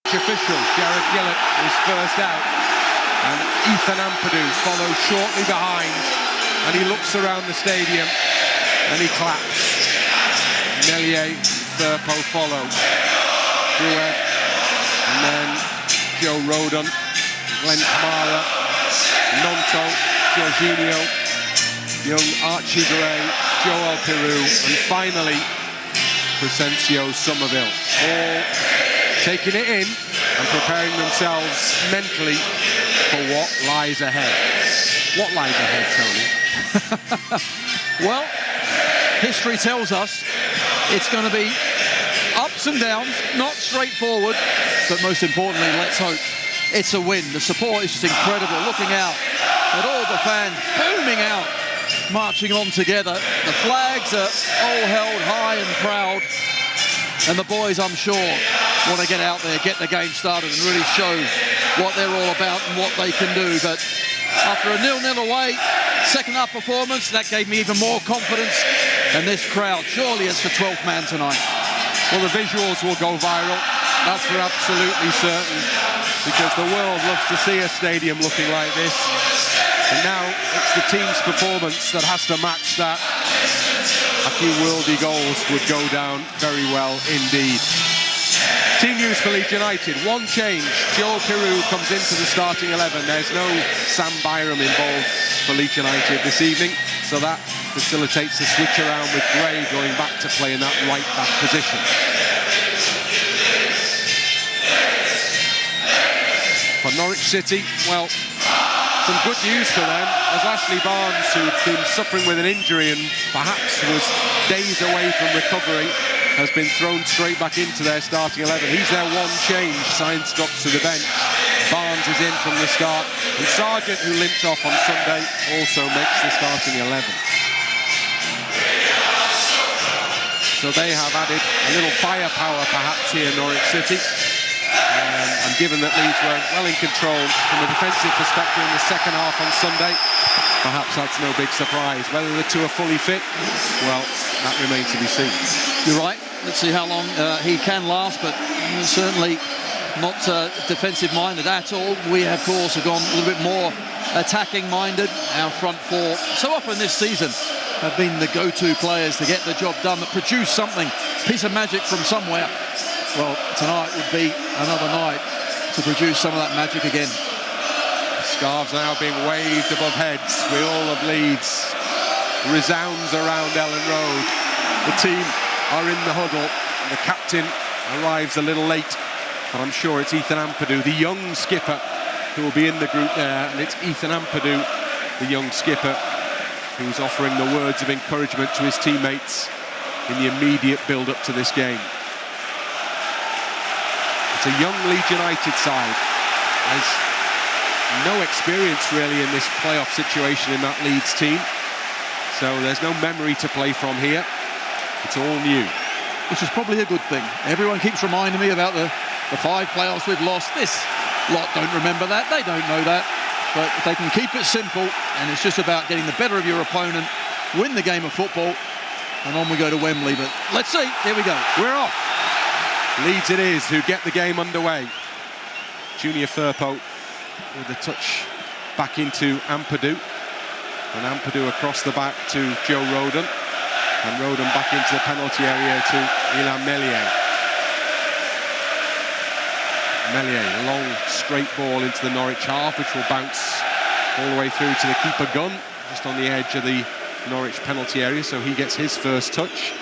Official, Gelhardt is first out, and Ampadu follows shortly behind, and he looks around the stadium and he claps. Meslier, Firpo follow. Gruev, and then Rodon, Kamara, Gnonto, Georginio, young Archie Gray, Piroe, and finally Summerville, all taking it in and preparing themselves mentally for what lies ahead. What lies ahead, Tony? Well, history tells us it's going to be ups and downs, not straightforward, but most importantly, let's hope it's a win. The support is just incredible. Looking out at all the fans booming out, marching on together. The flags are all held high and proud, and the boys, I'm sure, want to get out there, get the game started and really show what they're all about and what they can do. But after a 0-0 away, second half performance, that gave me even more confidence. And this crowd, surely it's the 12th man tonight. Well, the visuals will go viral, that's for absolutely certain, because the world loves to see a stadium looking like this. And now it's the team's performance that has to match that. A few worldly goals would go down very well indeed. Team news for Leeds United, one change. Piroe comes into the starting 11. There's no Sam Byram involved for Leeds United this evening, so that facilitates the switch around with Gray going back to play in that right-back position. For Norwich City, well, some good news for them, as Ashley Barnes, who'd been suffering with an injury and perhaps was days away from recovery, has been thrown straight back into their starting 11. He's their one change. Sainz drops to the bench. Barnes is in from the start. And Sargent, who limped off on Sunday, also makes the starting 11. So they have added a little firepower perhaps here in Norwich City. And given that Leeds were well in control from a defensive perspective in the second half on Sunday, perhaps that's no big surprise. Whether the two are fully fit, well, that remains to be seen. You're right. Let's see how long he can last, but certainly not defensive-minded at all. We, of course, have gone a little bit more attacking-minded. Our front four, so often this season, have been the go-to players to get the job done, that produce something, piece of magic from somewhere. Well, tonight would be another night to produce some of that magic again. Scarves now being waved above heads. We all of Leeds resounds around Ellen Road. The team are in the huddle. The captain arrives a little late, but I'm sure it's Ampadu, the young skipper, who will be in the group there. And it's Ampadu, the young skipper, who's offering the words of encouragement to his teammates in the immediate build-up to this game. It's a young Leeds United side. There's no experience really in this playoff situation in that Leeds team. So there's no memory to play from here. It's all new. Which is probably a good thing. Everyone keeps reminding me about the 5 playoffs we've lost. This lot don't remember that. They don't know that. But if they can keep it simple, and it's just about getting the better of your opponent, win the game of football, and on we go to Wembley. But let's see. Here we go. We're off. Leeds it is who get the game underway. Junior Firpo with a touch back into Ampadu. And Ampadu across the back to Rodon. And Rodon back into the penalty area to Meslier. Meslier, long straight ball into the Norwich half, which will bounce all the way through to the keeper Gunn, just on the edge of the Norwich penalty area, so he gets his first touch.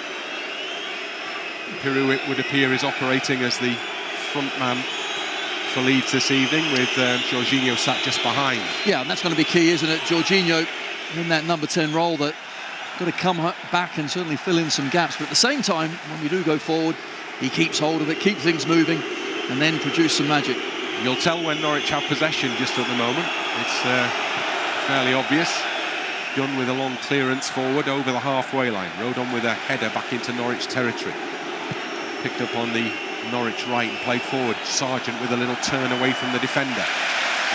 Piroe, it would appear, is operating as the front man for Leeds this evening, with Georginio sat just behind. Yeah, and that's going to be key, isn't it? Georginio in that number 10 role, that got to come back and certainly fill in some gaps. But at the same time, when we do go forward, he keeps hold of it, keeps things moving, and then produce some magic. You'll tell when Norwich have possession just at the moment. It's fairly obvious. Gunn with a long clearance forward over the halfway line. Rodon with a header back into Norwich territory. Picked up on the Norwich right and played forward. Sargent with a little turn away from the defender.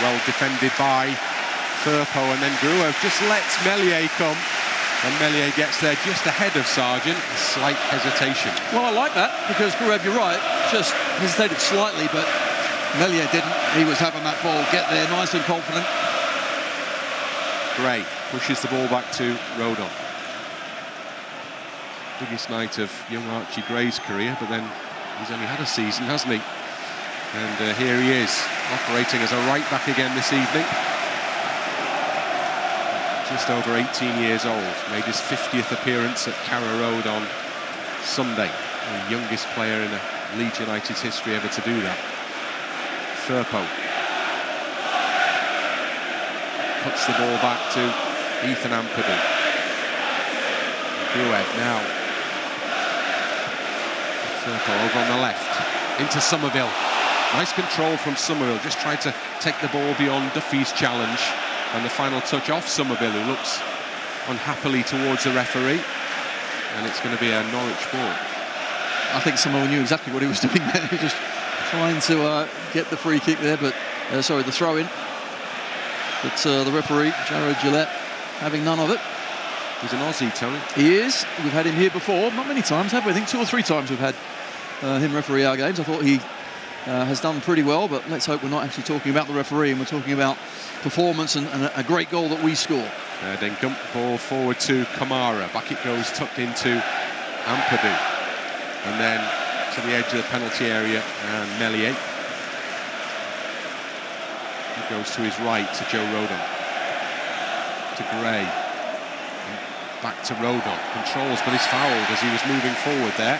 Well defended by Firpo, and then Gruev just lets Meslier come. And Meslier gets there just ahead of Sargent. A slight hesitation. Well, I like that, because Gruev, you're right, just hesitated slightly, but Meslier didn't. He was having that ball get there nice and confident. Gray pushes the ball back to Rodon. Biggest night of young Archie Gray's career, but then he's only had a season, hasn't he? And here he is, operating as a right back again this evening. Just over 18 years old, made his 50th appearance at Carrow Road on Sunday. The youngest player in Leeds United's history ever to do that. Firpo puts the ball back to Ethan Ampadu. Gruev now. Firpo over on the left, into Summerville. Nice control from Summerville, just tried to take the ball beyond Duffy's challenge. And the final touch off Summerville, who looks unhappily towards the referee. And it's going to be a Norwich ball. I think Summerville knew exactly what he was doing there. He was just trying to get the free kick there, but sorry, the throw in. But the referee, Jared Gillette, having none of it. He's an Aussie, Tony. He is. We've had him here before, not many times, have we? I think 2 or 3 times we've had him referee our games. I thought he has done pretty well, but let's hope we're not actually talking about the referee and we're talking about performance and a great goal that we score. Dinkum, ball forward to Kamara. Back it goes, tucked into Ampadu. And then to the edge of the penalty area, and Meslier. He goes to his right to Joe Rodon. To Gray. And back to Rodon. Controls, but he's fouled as he was moving forward there.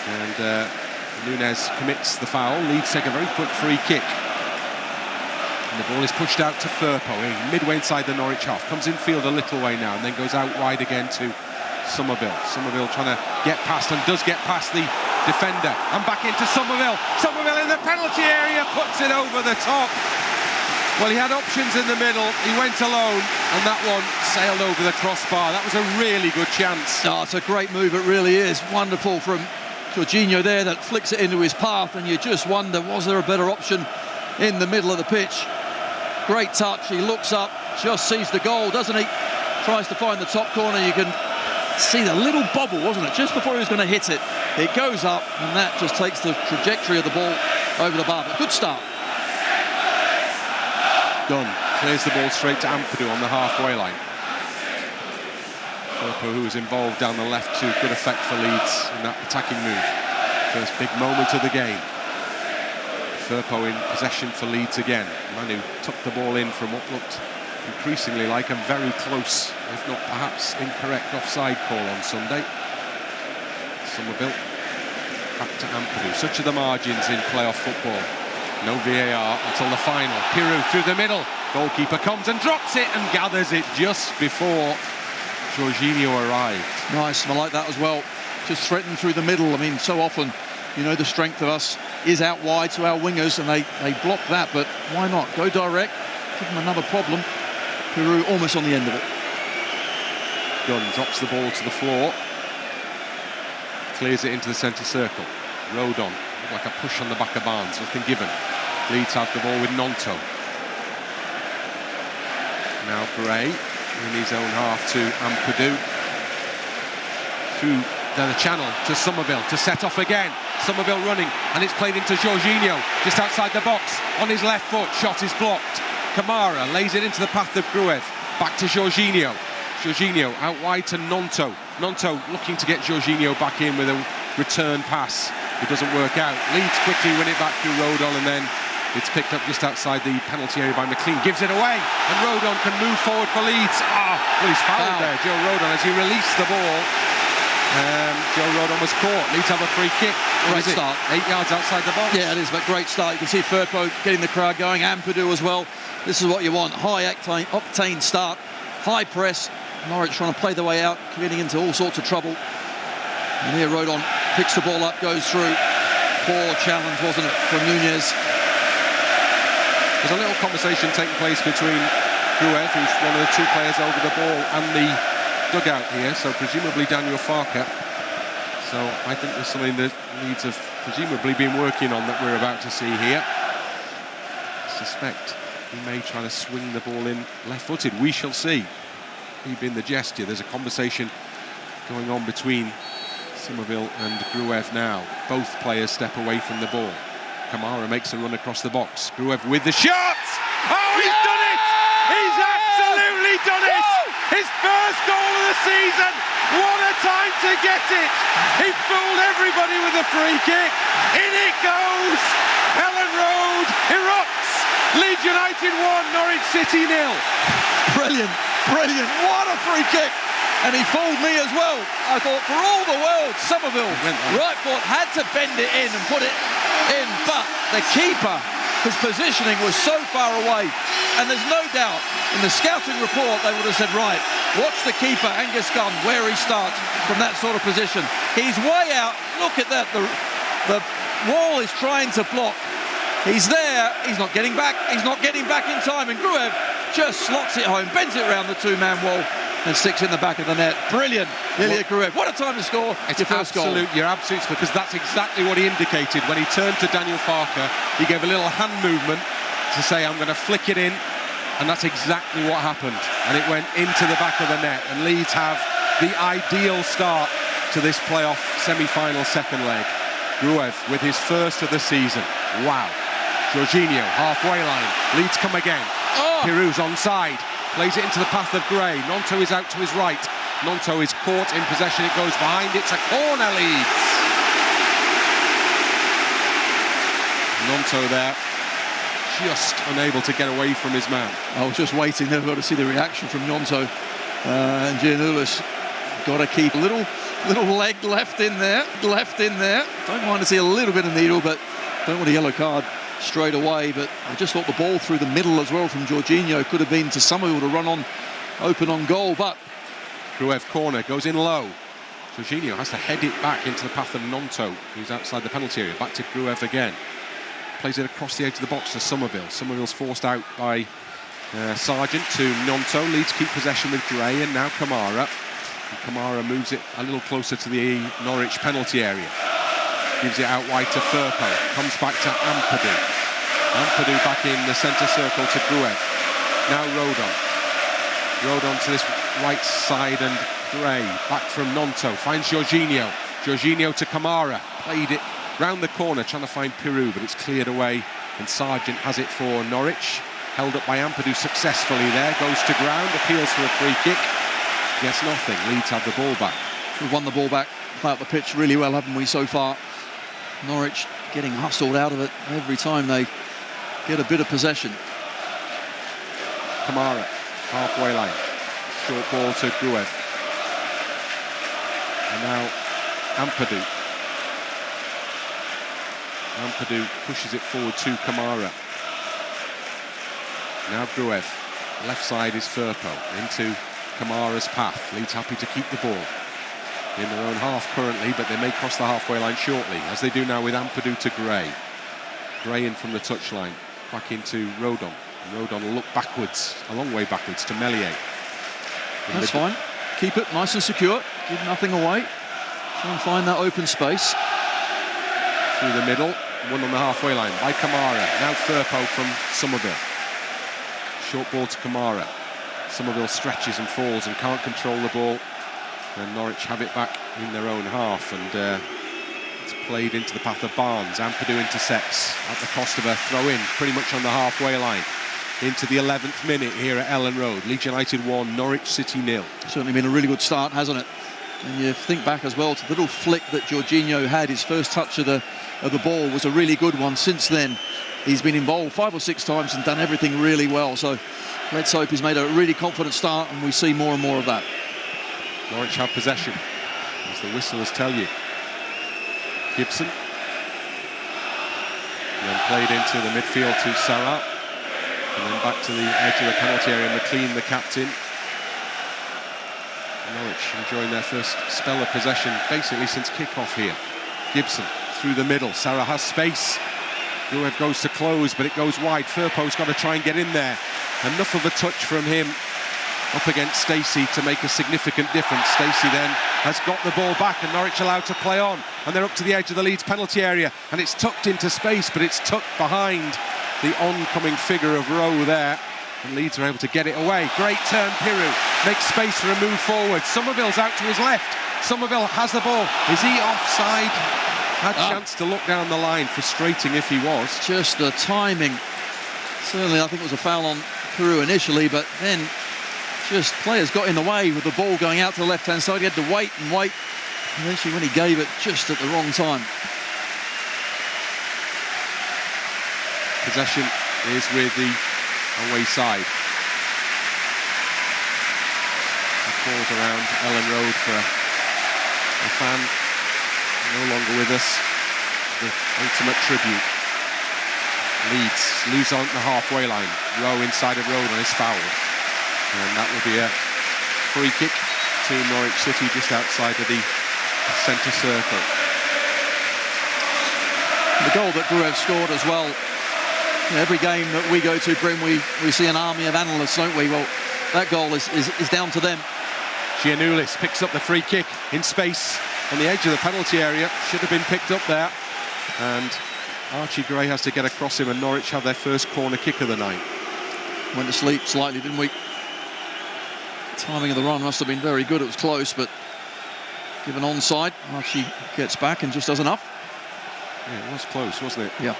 And Nunez commits the foul. Leeds take a very quick free kick. And the ball is pushed out to Firpo, midway inside the Norwich half. Comes infield a little way now and then goes out wide again to Summerville. Summerville trying to get past, and does get past the defender. And back into Summerville. Summerville in the penalty area, puts it over the top. Well, he had options in the middle. He went alone, and that one sailed over the crossbar. That was a really good chance. Oh, it's a great move, it really is. Wonderful from Georginio there, that flicks it into his path, and you just wonder, was there a better option in the middle of the pitch? Great touch. He looks up, just sees the goal, doesn't he? Tries to find the top corner. You can see the little bobble, wasn't it? Just before he was going to hit it. It goes up, and that just takes the trajectory of the ball over the bar. But good start. Gunn clears the ball straight to Ampadu on the halfway line. Firpo, who was involved down the left to good effect for Leeds in that attacking move. First big moment of the game. Firpo in possession for Leeds again. Manu took the ball in from what looked increasingly like a very close, if not perhaps incorrect, offside call on Sunday. Summerville back to Ampadu. Such are the margins in playoff football. No VAR until the final. Piroe through the middle. Goalkeeper comes and drops it and gathers it just before Georginio arrived. Nice, I like that as well. Just threatened through the middle. I mean, so often, you know, the strength of us is out wide to our wingers, and they block that, but why not? Go direct, give them another problem. Piroe almost on the end of it. Gunn drops the ball to the floor. Clears it into the centre circle. Rodon, like a push on the back of Barnes, nothing given. Leeds have the ball with Gnonto. Now Piroe in his own half to Ampadu. Through the channel to Summerville to set off again. Summerville running, and it's played into Georginio just outside the box on his left foot. Shot is blocked. Kamara lays it into the path of Gruev. Back to Georginio. Georginio out wide to Gnonto. Gnonto looking to get Georginio back in with a return pass. It doesn't work out. Leeds quickly win it back through Rodon, and then it's picked up just outside the penalty area by McLean. Gives it away, and Rodon can move forward for Leeds. Well, he's fouled there, Joe Rodon, as he released the ball. Joe Rodon was caught. Leeds have a free kick. Great start. 8 yards outside the box. Yeah, it is, but great start. You can see Firpo getting the crowd going. Ampadu as well. This is what you want. High octane start. High press. Norwich trying to play their way out, getting into all sorts of trouble. And here Rodon picks the ball up, goes through. Poor challenge, wasn't it, from Nunez. There's a little conversation taking place between Gruev, who's one of the 2 players over the ball, and the dugout here, so presumably Daniel Farker. So I think there's something that Leeds have presumably been working on that we're about to see here. I suspect he may try to swing the ball in left-footed. We shall see. He being the gesture. There's a conversation going on between Summerville and Gruev now. Both players step away from the ball. Kamara makes a run across the box. Gruev with the shot! Oh, he's done it! He's absolutely done it! His first goal of the season! What a time to get it! He fooled everybody with a free kick. In it goes! Ellen Road erupts! Leeds United 1, Norwich City 0. Brilliant, brilliant. What a free kick. And he fooled me as well. I thought, for all the world, Summerville, right foot, had to bend it in and put it in. But the keeper, his positioning was so far away. And there's no doubt, in the scouting report, they would have said, right, watch the keeper, Angus Gunn, where he starts from that sort of position. He's way out. Look at that. The wall is trying to block. He's there. He's not getting back. He's not getting back in time. And Gruev just slots it home, bends it around the two-man wall and sticks in the back of the net. Brilliant, Ilya Gruev. What a time to score. It's your first goal. You're absolute, because that's exactly what he indicated. When he turned to Daniel Farke, he gave a little hand movement to say, I'm going to flick it in. And that's exactly what happened. And it went into the back of the net. And Leeds have the ideal start to this playoff semi-final second leg. Gruev with his first of the season. Wow. Georginio, halfway line. Leeds come again. Piroe's onside. Plays it into the path of Gray. Gnonto is out to his right. Gnonto is caught in possession. It goes behind. It's a corner, Leeds. Gnonto there, just unable to get away from his man. I was just waiting there. We've got to see the reaction from Gnonto. And Giannoulis got to keep a little leg left in there. Don't mind to see a little bit of needle, but don't want a yellow card straight away. But I just thought the ball through the middle as well from Georginio could have been to Summerville to run on open on goal. But Gruev corner goes in low. Georginio has to head it back into the path of Gnonto, who's outside the penalty area. Back to Gruev again. Plays it across the edge of the box to Summerville. Summerville's forced out by Sargent to Gnonto. Leeds keep possession with Gray, and now Kamara. And Kamara moves it a little closer to the Norwich penalty area. Gives it out wide to Firpo. Comes back to Ampadu. Ampadu back in the centre circle to Gruev. Now Rodon. Rodon to this right side, and Gray back from Gnonto. Finds Georginio. Georginio to Kamara. Played it round the corner, trying to find Piroe, but it's cleared away. And Sargent has it for Norwich. Held up by Ampadu successfully there. Goes to ground. Appeals for a free kick. Gets nothing. Leeds have the ball back. We've won the ball back out the pitch really well, haven't we, so far? Norwich getting hustled out of it every time they get a bit of possession. Kamara, halfway line. Short ball to Gruev. And now Ampadu. Ampadu pushes it forward to Kamara. Now Gruev. Left side is Firpo into Kamara's path. Leeds happy to keep the ball in their own half currently, but they may cross the halfway line shortly, as they do now with Ampadu to Gray. Gray in from the touchline, back into Rodon. And Rodon will look backwards, a long way backwards, to Meslier. That's fine. Keep it nice and secure. Give nothing away. Try and find that open space. Through the middle, one on the halfway line by Kamara. Now Firpo from Summerville. Short ball to Kamara. Summerville stretches and falls and can't control the ball. And Norwich have it back in their own half, and it's played into the path of Barnes. Ampadu intercepts at the cost of a throw-in, pretty much on the halfway line. Into the 11th minute here at Ellen Road. Leeds United 1, Norwich City 0. Certainly been a really good start, hasn't it? And you think back as well to the little flick that Georginio had. His first touch of the ball was a really good one. Since then, he's been involved 5 or 6 times and done everything really well. So let's hope he's made a really confident start, and we see more and more of that. Norwich have possession, as the whistlers tell you. Gibson. And then played into the midfield to Sara. And then back to the edge of the penalty area. McLean, the captain. Norwich enjoying their first spell of possession basically since kick-off here. Gibson through the middle. Sara has space. Gruev goes to close, but it goes wide. Firpo's got to try and get in there. Enough of a touch from him up against Stacey to make a significant difference. Stacey then has got the ball back, and Norwich allowed to play on. And they're up to the edge of the Leeds penalty area. And it's tucked into space, but it's tucked behind the oncoming figure of Rowe there. And Leeds are able to get it away. Great turn, Piroe makes space for a move forward. Summerville's out to his left. Summerville has the ball. Is he offside? Had chance to look down the line, frustrating if he was. Just the timing. Certainly, I think it was a foul on Piroe initially, but then just players got in the way with the ball going out to the left-hand side. He had to wait and wait. And eventually, when he gave it just at the wrong time. Possession is with the away side. A pause around Ellen Road for a fan no longer with us. The ultimate tribute. Leeds lose on the halfway line. Rowe inside of Rodon is fouled. And that will be a free kick to Norwich City just outside of the centre circle. The goal that Gruev scored as well. You know, every game that we go to, Brim, we see an army of analysts, don't we? Well, that goal is down to them. Giannoulis picks up the free kick in space on the edge of the penalty area. Should have been picked up there. And Archie Gray has to get across him, and Norwich have their first corner kick of the night. Went to sleep slightly, didn't we? Timing of the run must have been very good. It was close, but given onside, Archie gets back and just does enough. Yeah, it was close, wasn't it? Yeah.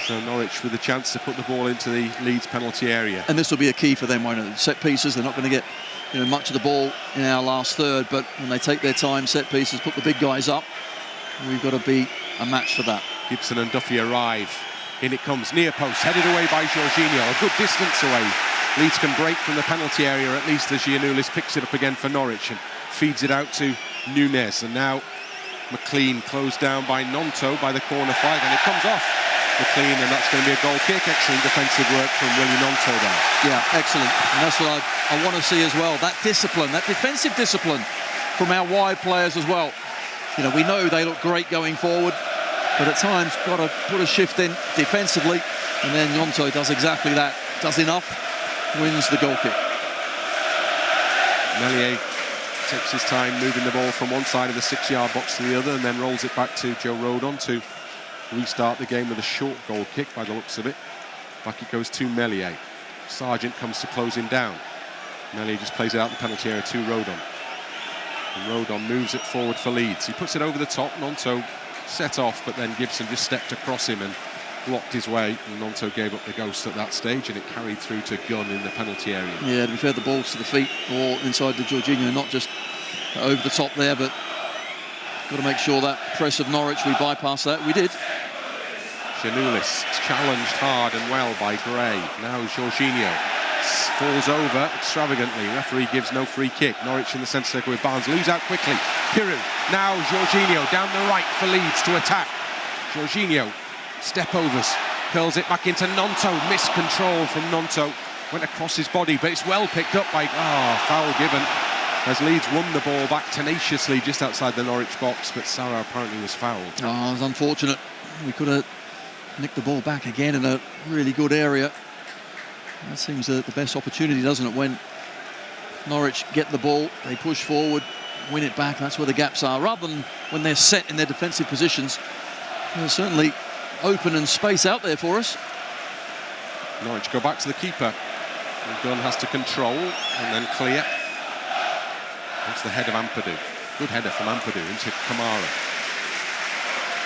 So Norwich with a chance to put the ball into the Leeds penalty area. And this will be a key for them, won't it? Set pieces, they're not going to get much of the ball in our last third, but when they take their time, set pieces, put the big guys up, we've got to be a match for that. Gibson and Duffy arrive. In it comes, near post, headed away by Georginio, a good distance away. Leeds can break from the penalty area at least as Giannoulis picks it up again for Norwich and feeds it out to Nunez. And now McLean closed down by Gnonto by the corner flag, and it comes off McLean, and that's going to be a goal kick. Excellent defensive work from Willie Gnonto there. Yeah, excellent. And that's what I want to see as well. That discipline, that defensive discipline from our wide players as well. You know, we know they look great going forward, but at times got to put a shift in defensively, and then Gnonto does exactly that. Does enough, wins the goal kick. Meslier takes his time moving the ball from one side of the 6-yard box to the other, and then rolls it back to Joe Rodon to restart the game with a short goal kick by the looks of it. Back it goes to Meslier. Sargent comes to close him down. Meslier just plays it out in the penalty area to Rodon. And Rodon moves it forward for Leeds. He puts it over the top. Gnonto set off, but then Gibson just stepped across him and blocked his way. And Gnonto gave up the ghost at that stage, and it carried through to Gunn in the penalty area. Yeah, to be fair, the ball's to the feet or inside the Georginio, not just over the top there, but got to make sure that press of Norwich, we bypass that. We did. Giannoulis challenged hard and well by Gray. Now Georginio falls over extravagantly. Referee gives no free kick. Norwich in the centre circle with Barnes. Leaves out quickly. Piroe. Now Georginio down the right for Leeds to attack. Georginio, step overs. Curls it back into Gnonto. Miscontrol from Gnonto. Went across his body, but it's well picked up by... foul given. As Leeds won the ball back tenaciously just outside the Norwich box, but Sara apparently was fouled. Oh, it was unfortunate. We could have nicked the ball back again in a really good area. That seems the best opportunity, doesn't it? When Norwich get the ball, they push forward, win it back. That's where the gaps are. Rather than when they're set in their defensive positions, there's certainly open and space out there for us. Norwich go back to the keeper. And Gunn has to control and then clear. It's the head of Ampadu. Good header from Ampadu into Kamara.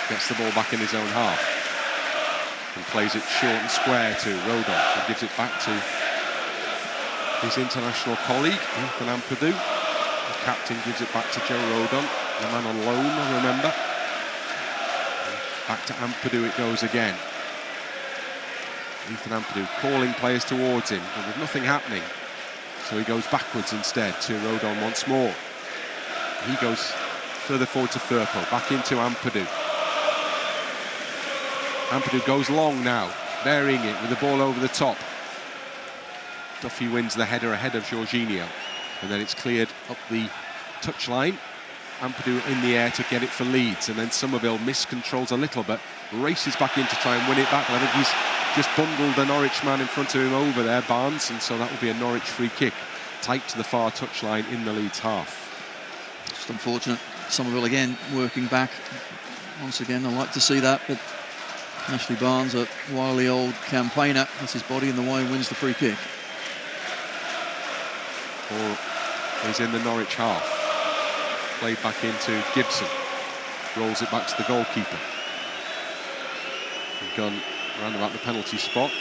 Gets the ball back in his own half. And plays it short and square to Rodon. And gives it back to his international colleague, Ethan Ampadu. The captain gives it back to Joe Rodon, the man on loan, I remember. And back to Ampadu it goes again. Ethan Ampadu calling players towards him, but with nothing happening. So he goes backwards instead to Rodon once more. He goes further forward to Firpo, back into Ampadu. Ampadu goes long now, burying it with the ball over the top. Duffy wins the header ahead of Georginio, and then it's cleared up the touchline. Ampadu in the air to get it for Leeds, and then Summerville miscontrols a little, but races back in to try and win it back. But I think he's just bundled the Norwich man in front of him over there, Barnes, and so that will be a Norwich free kick, tight to the far touchline in the Leeds half. Just unfortunate. Summerville again working back. Once again, I like to see that, but Ashley Barnes, a wily old campaigner, that's his body in the way, wins the free kick. Ball is in the Norwich half. Played back into Gibson. rolls it back to the goalkeeper. Gunn around about the penalty spot.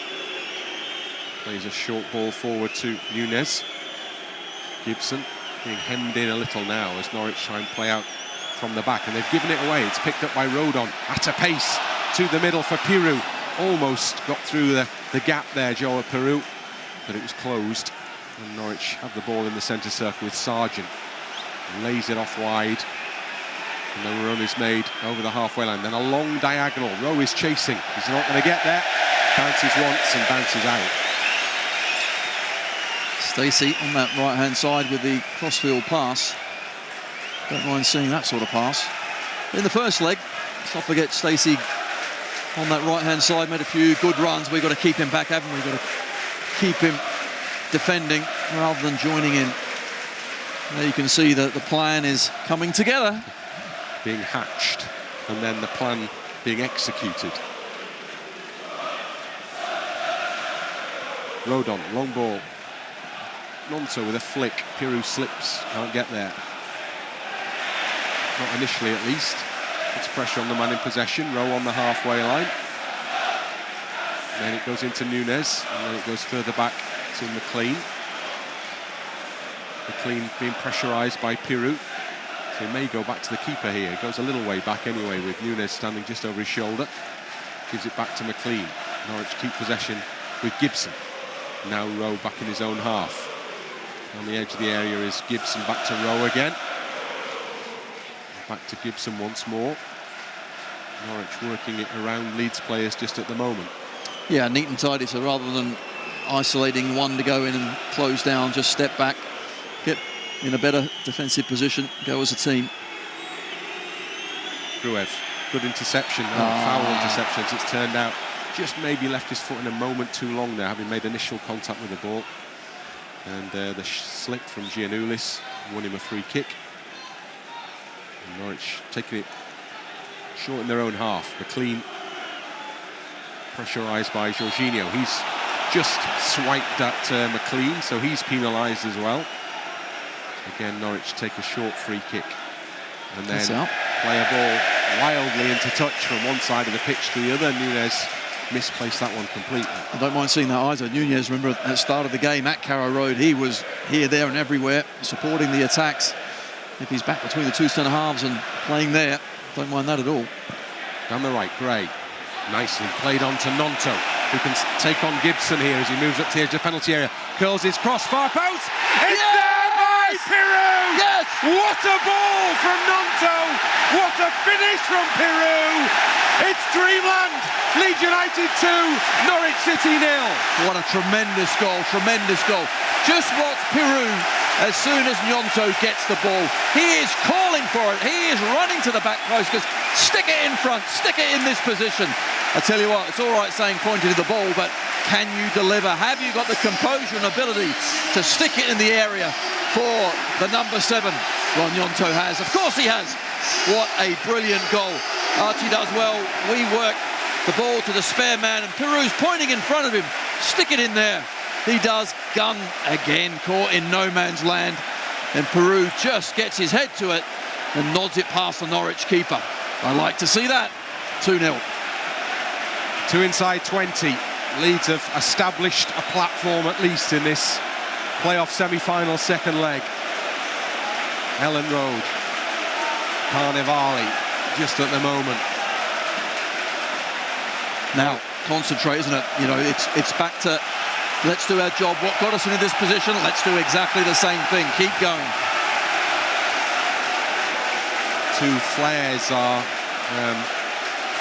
Plays a short ball forward to Nunez. Gibson being hemmed in a little now as Norwich try and play out from the back, and they've given it away. It's picked up by Rodon at a pace to the middle for Piroe. Almost got through the gap there, Joe Piroe, but it was closed. And Norwich have the ball in the centre circle with Sargent. Lays it off wide. And the run is made over the halfway line. Then a long diagonal. Rowe is chasing. He's not going to get there. Bounces once and bounces out. Stacey on that right-hand side with the crossfield pass. Don't mind seeing that sort of pass. In the first leg, let's not forget Stacey on that right-hand side made a few good runs. We've got to keep him back, haven't we? We've got to keep him defending rather than joining in. There you can see that the plan is coming together. Being hatched, and then the plan being executed. Rodon, long ball. Gnonto with a flick. Piroe slips, can't get there. Not initially, at least. It's pressure on the man in possession. Rowe on the halfway line. And then it goes into Nunez, and then it goes further back to McLean. McLean being pressurised by Piroe. So he may go back to the keeper here. It goes a little way back anyway, with Nunez standing just over his shoulder. Gives it back to McLean. Norwich keep possession with Gibson. Now Rowe back in his own half. On the edge of the area is Gibson, back to Rowe again. Back to Gibson once more. Norwich working it around Leeds players just at the moment. Yeah, neat and tidy, so rather than isolating one to go in and close down, just step back, get in a better defensive position, go as a team. Gruev, good interception, foul interception as it's turned out. Just maybe left his foot in a moment too long there, having made initial contact with the ball. And the slip from Giannoulis won him a free kick. And Norwich taking it short in their own half. McLean pressurised by Georginio. He's just swiped at McLean, so he's penalised as well. Again, Norwich take a short free kick. And then play a ball wildly into touch from one side of the pitch to the other. Nunez misplaced that one completely. I don't mind seeing that either. Nunez, remember at the start of the game at Carrow Road, he was here, there and everywhere, supporting the attacks. If he's back between the two centre-halves and playing there, don't mind that at all. Down the right, Gray. Nicely played on to Gnonto, who can take on Gibson here as he moves up to the edge of the penalty area. Curls his cross, far post! It's there by Piroe! Yes! What a ball from Gnonto! What a finish from Piroe! It's dreamland! Leeds United 2, Norwich City 0. What a tremendous goal, tremendous goal. Just watch Piroe as soon as Gnonto gets the ball. He is calling for it. He is running to the back post because stick it in front, stick it in this position. I tell you what, it's all right saying pointing to the ball, but can you deliver? Have you got the composure and ability to stick it in the area for the number 7? Well, Gnonto has. Of course he has. What a brilliant goal. Archie does well. We work the ball to the spare man, and Piroe's pointing in front of him. Stick it in there. He does. Gunn again caught in no man's land, and Piroe just gets his head to it and nods it past the Norwich keeper. I like to see that. 2-0. 2 inside 20. Leeds have established a platform at least in this playoff semi-final second leg. Ellen Road, Carnevale, just at the moment. Now, concentrate, isn't it? You know, it's back to let's do our job. What got us into this position? Let's do exactly the same thing. Keep going. 2 flares are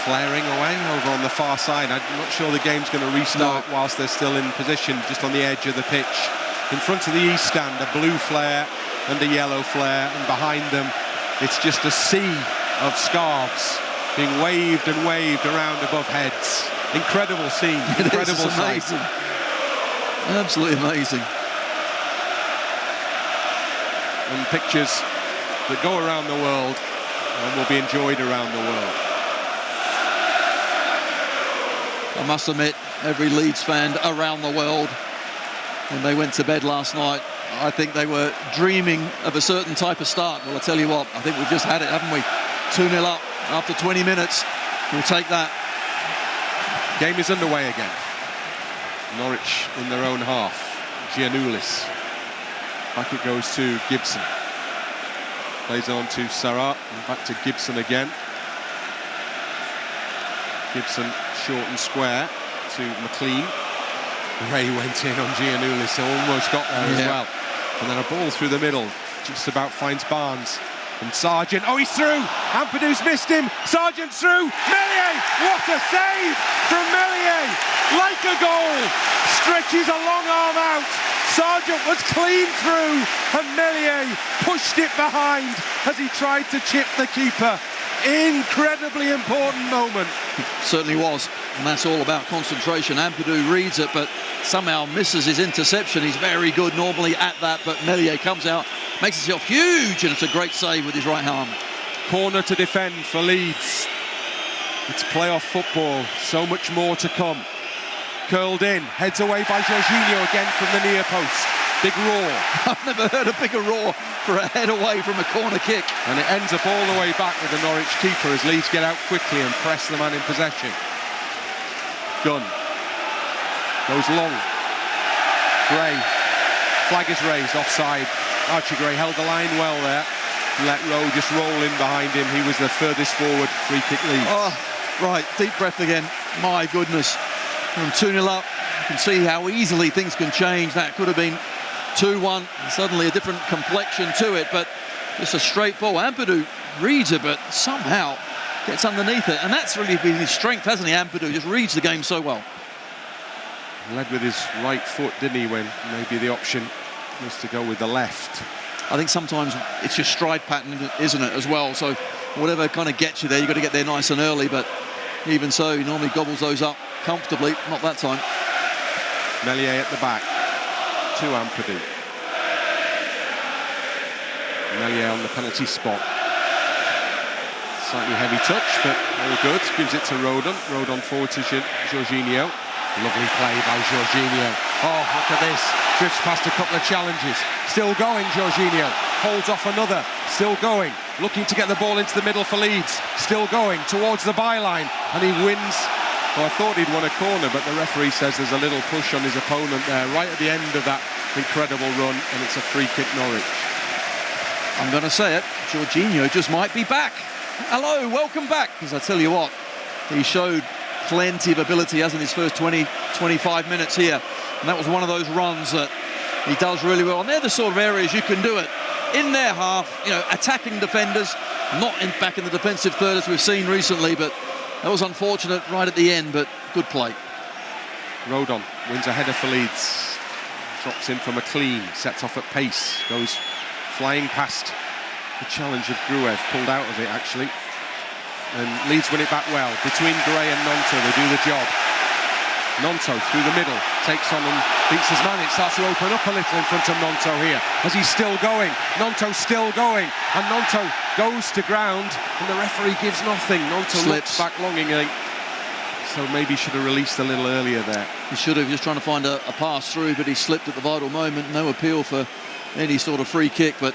flaring away over on the far side. I'm not sure the game's going to restart whilst they're still in position just on the edge of the pitch. In front of the east stand, a blue flare and a yellow flare, and behind them it's just a sea of scarves being waved and waved around above heads. Incredible scene, incredible sight. Absolutely amazing. And pictures that go around the world and will be enjoyed around the world. I must admit, every Leeds fan around the world, when they went to bed last night, I think they were dreaming of a certain type of start. Well, I tell you what, I think we've just had it, haven't we? 2-0 up, after 20 minutes. We'll take that. Game is underway again. Norwich in their own half. Giannoulis. Back it goes to Gibson. Plays on to Sara, and back to Gibson again. Gibson short and square to McLean. Ray went in on Giannoulis, so almost got there as well. And then a ball through the middle, just about finds Barnes. And Sargent, oh, he's through! Ampadu's missed him, Sargent through! Meslier, what a save from Meslier! Like a goal! Stretches a long arm out. Sargent was clean through, and Meslier pushed it behind as he tried to chip the keeper. Incredibly important moment. It certainly was, and that's all about concentration. Ampadu reads it, but somehow misses his interception. He's very good normally at that, but Meslier comes out, makes himself huge, and it's a great save with his right arm. Corner to defend for Leeds. It's playoff football, so much more to come. Curled in, heads away by Georginio again from the near post. Big roar. I've never heard a bigger roar for a head away from a corner kick. And it ends up all the way back with the Norwich keeper as Leeds get out quickly and press the man in possession. Gunn goes long. Gray, flag is raised, offside. Archie Gray held the line well there. Let Rowe just roll in behind him. He was the furthest forward. Free kick Leeds. Oh, right, deep breath again. My goodness. From 2-0 up, you can see how easily things can change. That could have been 2-1, suddenly a different complexion to it, but just a straight ball. Ampadu reads it, but somehow gets underneath it, and that's really been his strength, hasn't he? Ampadu just reads the game so well. Led with his right foot, didn't he, when maybe the option was to go with the left. I think sometimes it's your stride pattern, isn't it, as well? So whatever kind of gets you there, you've got to get there nice and early, but even so, he normally gobbles those up comfortably, not that time. Meslier at the back to Ampadu. Meslier on the penalty spot. Slightly heavy touch, but all good. Gives it to Rodon. Rodon forward to Georginio. Lovely play by Georginio. Oh, look at this. Drifts past a couple of challenges. Still going, Georginio. Holds off another. Still going. Looking to get the ball into the middle for Leeds. Still going towards the byline. And he wins. Well, I thought he'd won a corner, but the referee says there's a little push on his opponent there, right at the end of that incredible run, and it's a free kick Norwich. I'm going to say it, Georginio just might be back. Hello, welcome back, because I tell you what, he showed plenty of ability, hasn't his first 20-25 minutes here, and that was one of those runs that he does really well, and they're the sort of areas you can do it. In their half, you know, attacking defenders, not back in the defensive third as we've seen recently, but that was unfortunate right at the end, but good play. Rodon wins a header for Leeds. Drops in for McLean, sets off at pace, goes flying past the challenge of Gruev, pulled out of it actually. And Leeds win it back well. Between Gray and Gnonto, they do the job. Gnonto through the middle, takes on and beats his man. It starts to open up a little in front of Gnonto here, as he's still going. Gnonto's still going, and Gnonto goes to ground, and the referee gives nothing. Gnonto looks back longingly, so maybe should have released a little earlier there. He should have, just trying to find a pass through, but he slipped at the vital moment. No appeal for any sort of free kick, but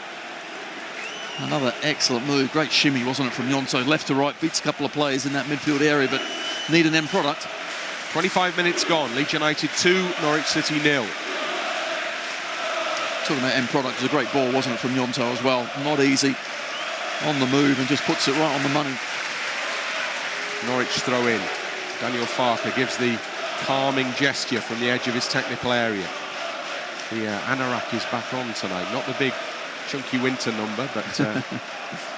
another excellent move. Great shimmy, wasn't it, from Gnonto? Left to right, beats a couple of players in that midfield area, but need an end product. 25 minutes gone, Leeds United 2, Norwich City 0. Talking about end product, it was a great ball, wasn't it, from Gnonto as well. Not easy, on the move, and just puts it right on the money. Norwich throw in. Daniel Farker gives the calming gesture from the edge of his technical area. The anorak is back on tonight. Not the big, chunky winter number, but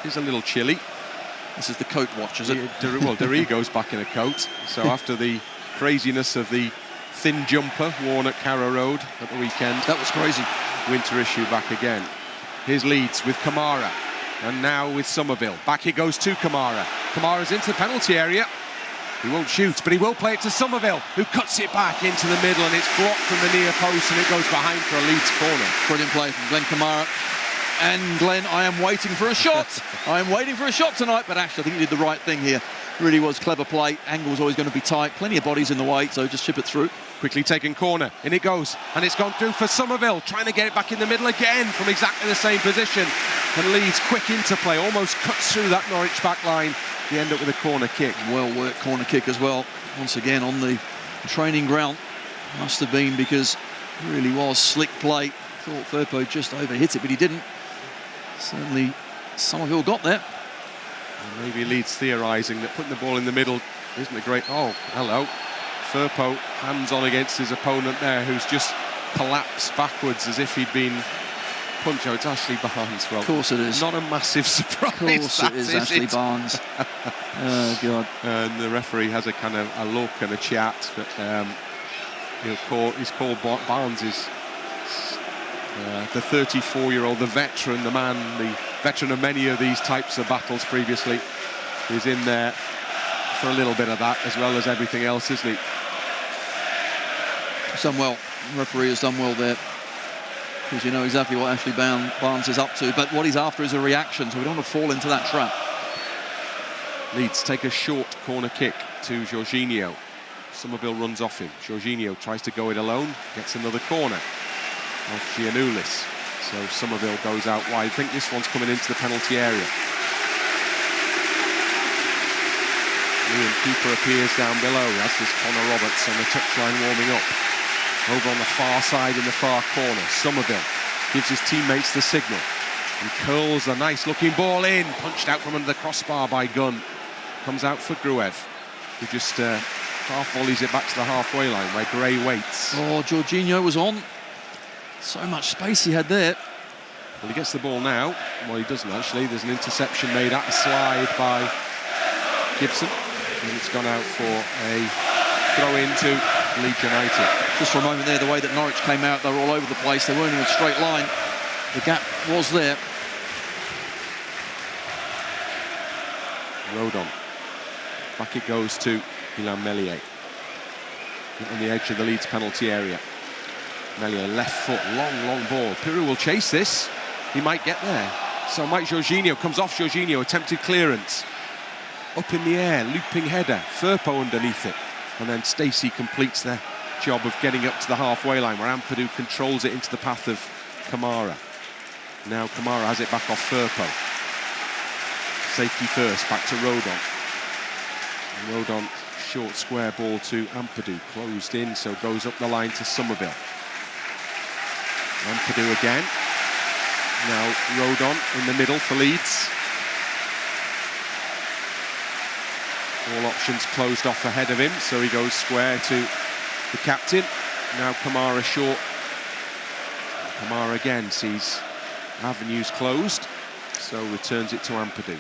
it's a little chilly. This is the coat watch, is it? Well, Dorigo's back in a coat, so after the craziness of the thin jumper worn at Carrow Road at the weekend. That was crazy. Winter issue back again. Here's Leeds with Kamara, and now with Summerville. Back it goes to Kamara. Kamara's into the penalty area. He won't shoot, but he will play it to Summerville, who cuts it back into the middle, and it's blocked from the near post, and it goes behind for a Leeds corner. Brilliant play from Glenn Kamara. And Glenn, I am waiting for a shot. I am waiting for a shot tonight, but actually I think he did the right thing here. Really was clever play. Angle's always going to be tight. Plenty of bodies in the way, so just chip it through. Quickly taken corner, in it goes, and it's gone through for Summerville, trying to get it back in the middle again from exactly the same position. And Leeds, quick interplay, almost cuts through that Norwich back line. They end up with a corner kick. Well-worked corner kick as well. Once again on the training ground. Must have been because it really was slick play. Thought Firpo just overhit it, but he didn't. Certainly Summerville got there. And maybe Leeds theorising that putting the ball in the middle isn't a great... Oh, hello. Firpo hands on against his opponent there, who's just collapsed backwards as if he'd been punched. Oh, it's Ashley Barnes. Well, of course it is. Not a massive surprise. Of course it is Ashley Barnes. Oh, God. And the referee has a kind of a look and a chat, but he's called Barnes is the 34-year-old, the veteran, the veteran of many of these types of battles previously. He's in there for a little bit of that as well as everything else, isn't he? Done well. The referee has done well there, because you know exactly what Ashley Barnes is up to, but what he's after is a reaction, so we don't want to fall into that trap. Leeds take a short corner kick to Georginio. Summerville runs off him. Georginio tries to go it alone, gets another corner off Giannoulis. So Summerville goes out wide. I think this one's coming into the penalty area. Ian Cooper appears down below, as does Connor Roberts on the touchline warming up. Over on the far side in the far corner, Summerville gives his teammates the signal and curls a nice-looking ball in, punched out from under the crossbar by Gunn. Comes out for Gruev, who just half volleys it back to the halfway line where Gray waits. Oh, Georginio was on. So much space he had there. Well, he gets the ball now. Well, he doesn't actually. There's an interception made at a slide by Gibson, and it's gone out for a throw-in to Leeds United. Just for a moment there, the way that Norwich came out, they were all over the place. They weren't in a straight line. The gap was there. Rodon. Back it goes to Meslier. On the edge of the Leeds penalty area. Meslier, left foot, long ball. Piroe will chase this. He might get there. So Mike Georginio comes off Georginio, attempted clearance. Up in the air, looping header. Firpo underneath it. And then Stacey completes their job of getting up to the halfway line, where Ampadu controls it into the path of Kamara. Now Kamara has it back off Firpo. Safety first, back to Rodon. Rodon, short square ball to Ampadu, closed in, so goes up the line to Summerville. Ampadu again. Now Rodon in the middle for Leeds. All options closed off ahead of him, so he goes square to the captain. Now Kamara short. And Kamara again sees avenues closed, so returns it to Ampadu.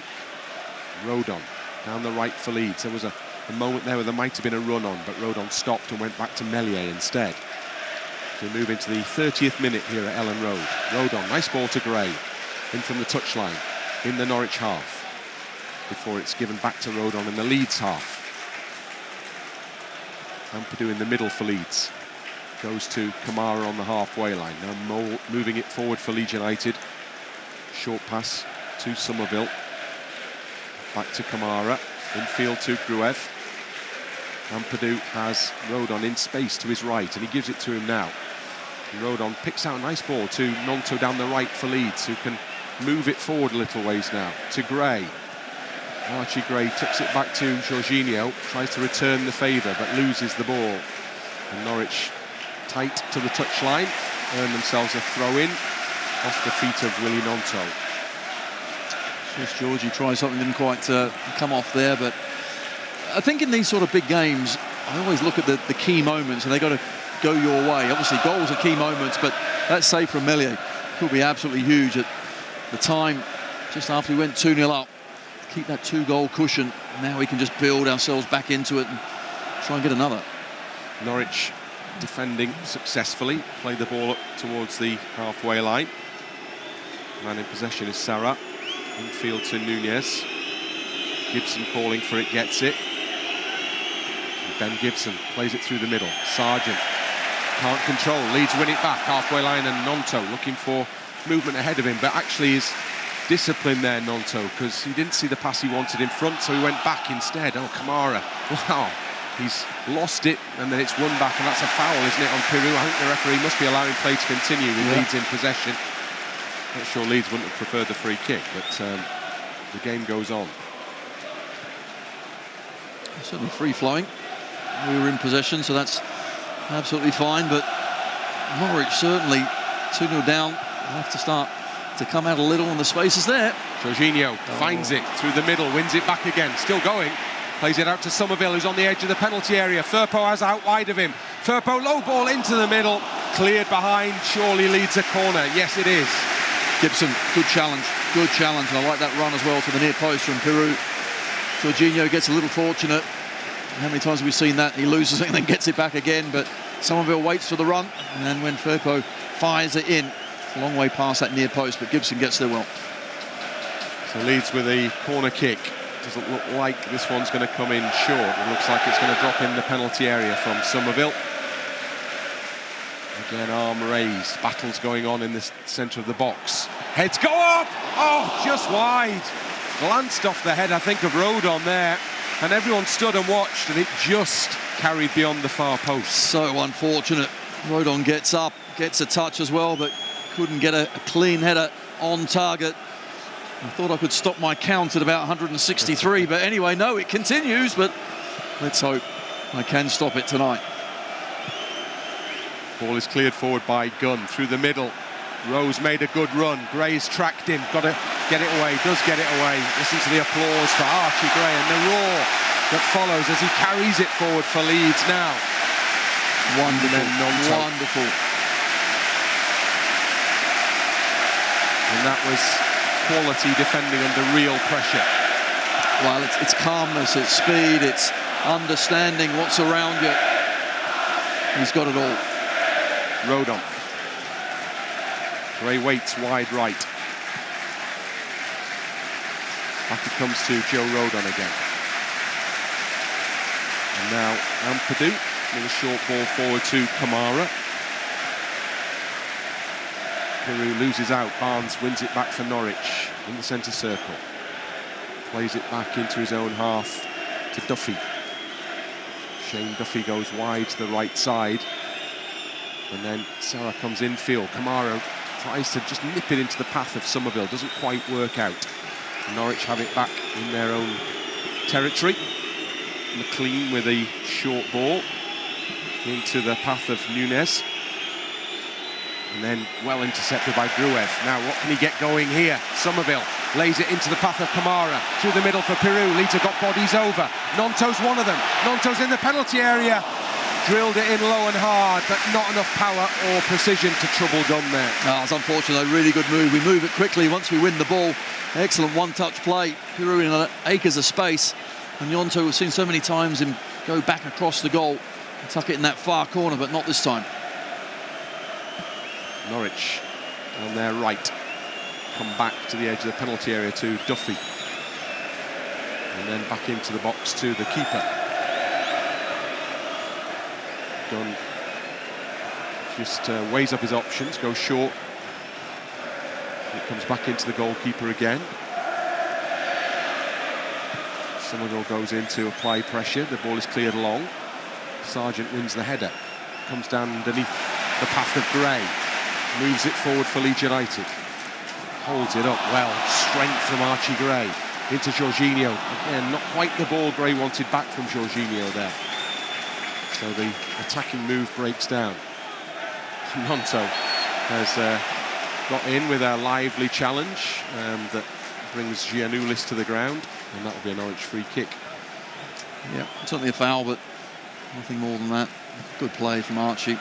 Rodon down the right for Leeds. There was a moment there where there might have been a run on, but Rodon stopped and went back to Meslier instead. So we move into the 30th minute here at Ellen Road. Rodon, nice ball to Gray, in from the touchline, in the Norwich half, before it's given back to Rodon in the Leeds half. Ampadu in the middle for Leeds. Goes to Kamara on the halfway line. Now moving it forward for Leeds United. Short pass to Summerville. Back to Kamara. Infield to Gruev. Ampadu has Rodon in space to his right, and he gives it to him now. And Rodon picks out a nice ball to Gnonto down the right for Leeds, who can move it forward a little ways now. To Gray. Archie Gray tucks it back to Georginio, tries to return the favour, but loses the ball. And Norwich tight to the touchline, earn themselves a throw-in off the feet of Willie Gnonto. Just Georgie tried something, didn't quite come off there, but I think in these sort of big games, I always look at the key moments, and they've got to go your way. Obviously, goals are key moments, but that save from Meslier could be absolutely huge at the time, just after we went 2-0 up. Keep that 2-goal cushion. Now we can just build ourselves back into it and try and get another. Norwich defending successfully, play the ball up towards the halfway line. Man in possession is Sara. Infield to Nunez. Gibson calling for it, gets it. And Ben Gibson plays it through the middle. Sargent can't control. Leeds win it back, halfway line, and Gnonto looking for movement ahead of him, but actually is discipline there, Gnonto, because he didn't see the pass he wanted in front, so he went back instead. Oh, Kamara, wow, he's lost it, and then it's won back, and that's a foul, isn't it, on Piroe? I think the referee must be allowing play to continue with Leeds in possession. Not sure Leeds wouldn't have preferred the free kick, but the game goes on. Certainly free-flowing. We were in possession, so that's absolutely fine, but Norwich certainly 2-0 down. They'll have to start to come out a little, and the space is there. Georginio finds it through the middle, wins it back again, still going. Plays it out to Summerville, who's on the edge of the penalty area. Firpo has out wide of him. Firpo, low ball into the middle. Cleared behind, surely leads a corner. Yes, it is. Gibson, good challenge. Good challenge. And I like that run as well to the near post from Piroe. Georginio gets a little fortunate. How many times have we seen that? He loses it and then gets it back again. But Summerville waits for the run. And then when Firpo fires it in, it's a long way past that near post, but Gibson gets there well. So Leeds with a corner kick. Doesn't look like this one's going to come in short. It looks like it's going to drop in the penalty area from Summerville. Again, arm raised. Battles going on in the centre of the box. Heads go up! Oh, just wide. Glanced off the head, I think, of Rodon there. And everyone stood and watched, and it just carried beyond the far post. So unfortunate. Rodon gets up, gets a touch as well, but couldn't get a clean header on target. I thought I could stop my count at about 163, but anyway, no, it continues, but let's hope I can stop it tonight. Ball is cleared forward by Gunn through the middle. Rowe's made a good run. Gray's tracked him, got to get it away, does get it away. Listen to the applause for Archie Gray and the roar that follows as he carries it forward for Leeds now. Wonderful, wonderful. And that was quality defending under real pressure. Well, it's calmness, it's speed, it's understanding what's around you. He's got it all. Rodon. Gray waits wide right. Back it comes to Joe Rodon again. And now Ampadu with a short ball forward to Kamara. Piroe loses out. Barnes wins it back for Norwich in the centre circle. Plays it back into his own half to Duffy. Shane Duffy goes wide to the right side. And then Sara comes infield. Kamara tries to just nip it into the path of Summerville. Doesn't quite work out. Norwich have it back in their own territory. McLean with a short ball into the path of Nunez. And then well intercepted by Gruev. Now what can he get going here? Summerville lays it into the path of Kamara. Through the middle for Piroe. Leeds have got bodies over. Gnonto's one of them. Gnonto's in the penalty area. Drilled it in low and hard, but not enough power or precision to trouble Gunn there. Oh, it's unfortunate, a really good move. We move it quickly once we win the ball. Excellent one-touch play. Piroe in acres of space. And Gnonto, we've seen so many times him go back across the goal and tuck it in that far corner, but not this time. Norwich on their right come back to the edge of the penalty area to Duffy. And then back into the box to the keeper. Gunn just weighs up his options, goes short. It comes back into the goalkeeper again. Summerville goes in to apply pressure. The ball is cleared long. Sargent wins the header. Comes down underneath the path of Gray. Moves it forward for Leeds United. Holds it up well. Strength from Archie Gray. Into Georginio. Again, not quite the ball Gray wanted back from Georginio there. So the attacking move breaks down. Gnonto has got in with a lively challenge that brings Giannoulis to the ground, and that will be a Norwich free kick. Yeah, certainly a foul, but nothing more than that. Good play from Archie.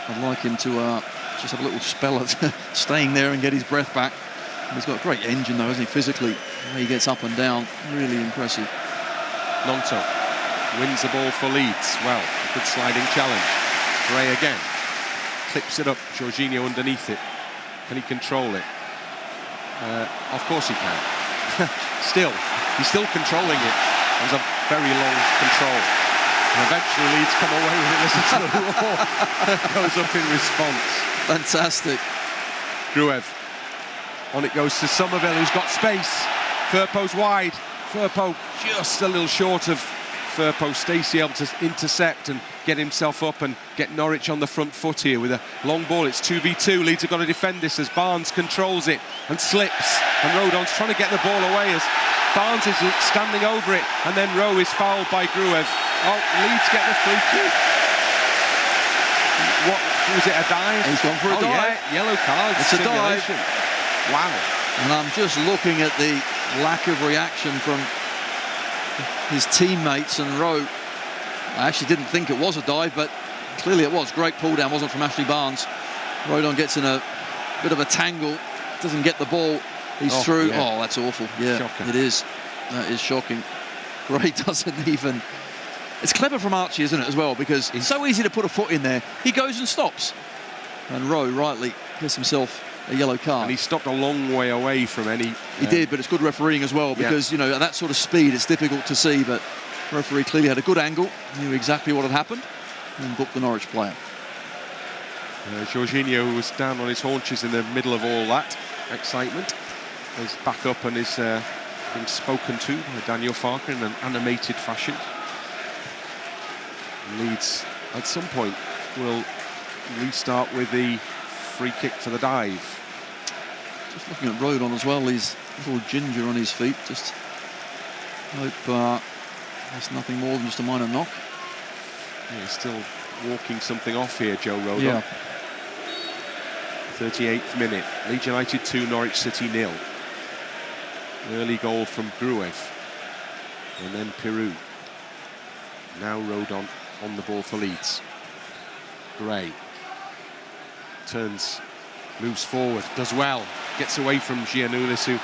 I'd like him to just have a little spell of staying there and get his breath back. And he's got a great engine though, hasn't he, physically? The way he gets up and down, really impressive. Gnonto wins the ball for Leeds. Well, a good sliding challenge. Gray again. Clips it up. Georginio underneath it. Can he control it? Of course he can. He's still controlling it. There's a very long control. And eventually Leeds come away with it. Listen to the roar that goes up in response. Fantastic. Gruev On it goes to Summerville, who's got space. Firpo's wide. Firpo just a little short of Firpo. Stacey able to intercept and get himself up and get Norwich on the front foot here with a long ball. It's 2v2. Leeds have got to defend this as Barnes controls it and slips. And Rodon's trying to get the ball away as Barnes is standing over it. And then Rowe is fouled by Gruev. Oh, Leeds get the free kick. What was it, a dive? He's gone for a dive. Yeah, yellow card. It's a dive. Wow. And I'm just looking at the lack of reaction from his teammates and Rowe. I actually didn't think it was a dive, but clearly it was. Great pull down, wasn't from Ashley Barnes. Rodon gets in a bit of a tangle, doesn't get the ball. He's through. Yeah. Oh, that's awful. Yeah, shocking. It is. That is shocking. Gray doesn't even. It's clever from Archie, isn't it, as well? Because it's so easy to put a foot in there. He goes and stops. And Rowe rightly gets himself a yellow card. And he stopped a long way away from any... He did, but it's good refereeing as well, because, you know, at that sort of speed, it's difficult to see, but the referee clearly had a good angle, knew exactly what had happened, and booked the Norwich player. Georginio, who was down on his haunches in the middle of all that excitement, is back up and is being spoken to by Daniel Farker in an animated fashion. Leeds, at some point, will restart with the free kick for the dive. Just looking at Rodon as well, he's a little ginger on his feet. Just hope there's nothing more than just a minor knock. Yeah, he's still walking something off here, Joe Rodon. Yeah. 38th minute, Leeds United 2, Norwich City 0. Early goal from Gruev. And then Piroe. Now Rodon on the ball for Leeds. Gray turns, moves forward, does well, gets away from Gnonto, who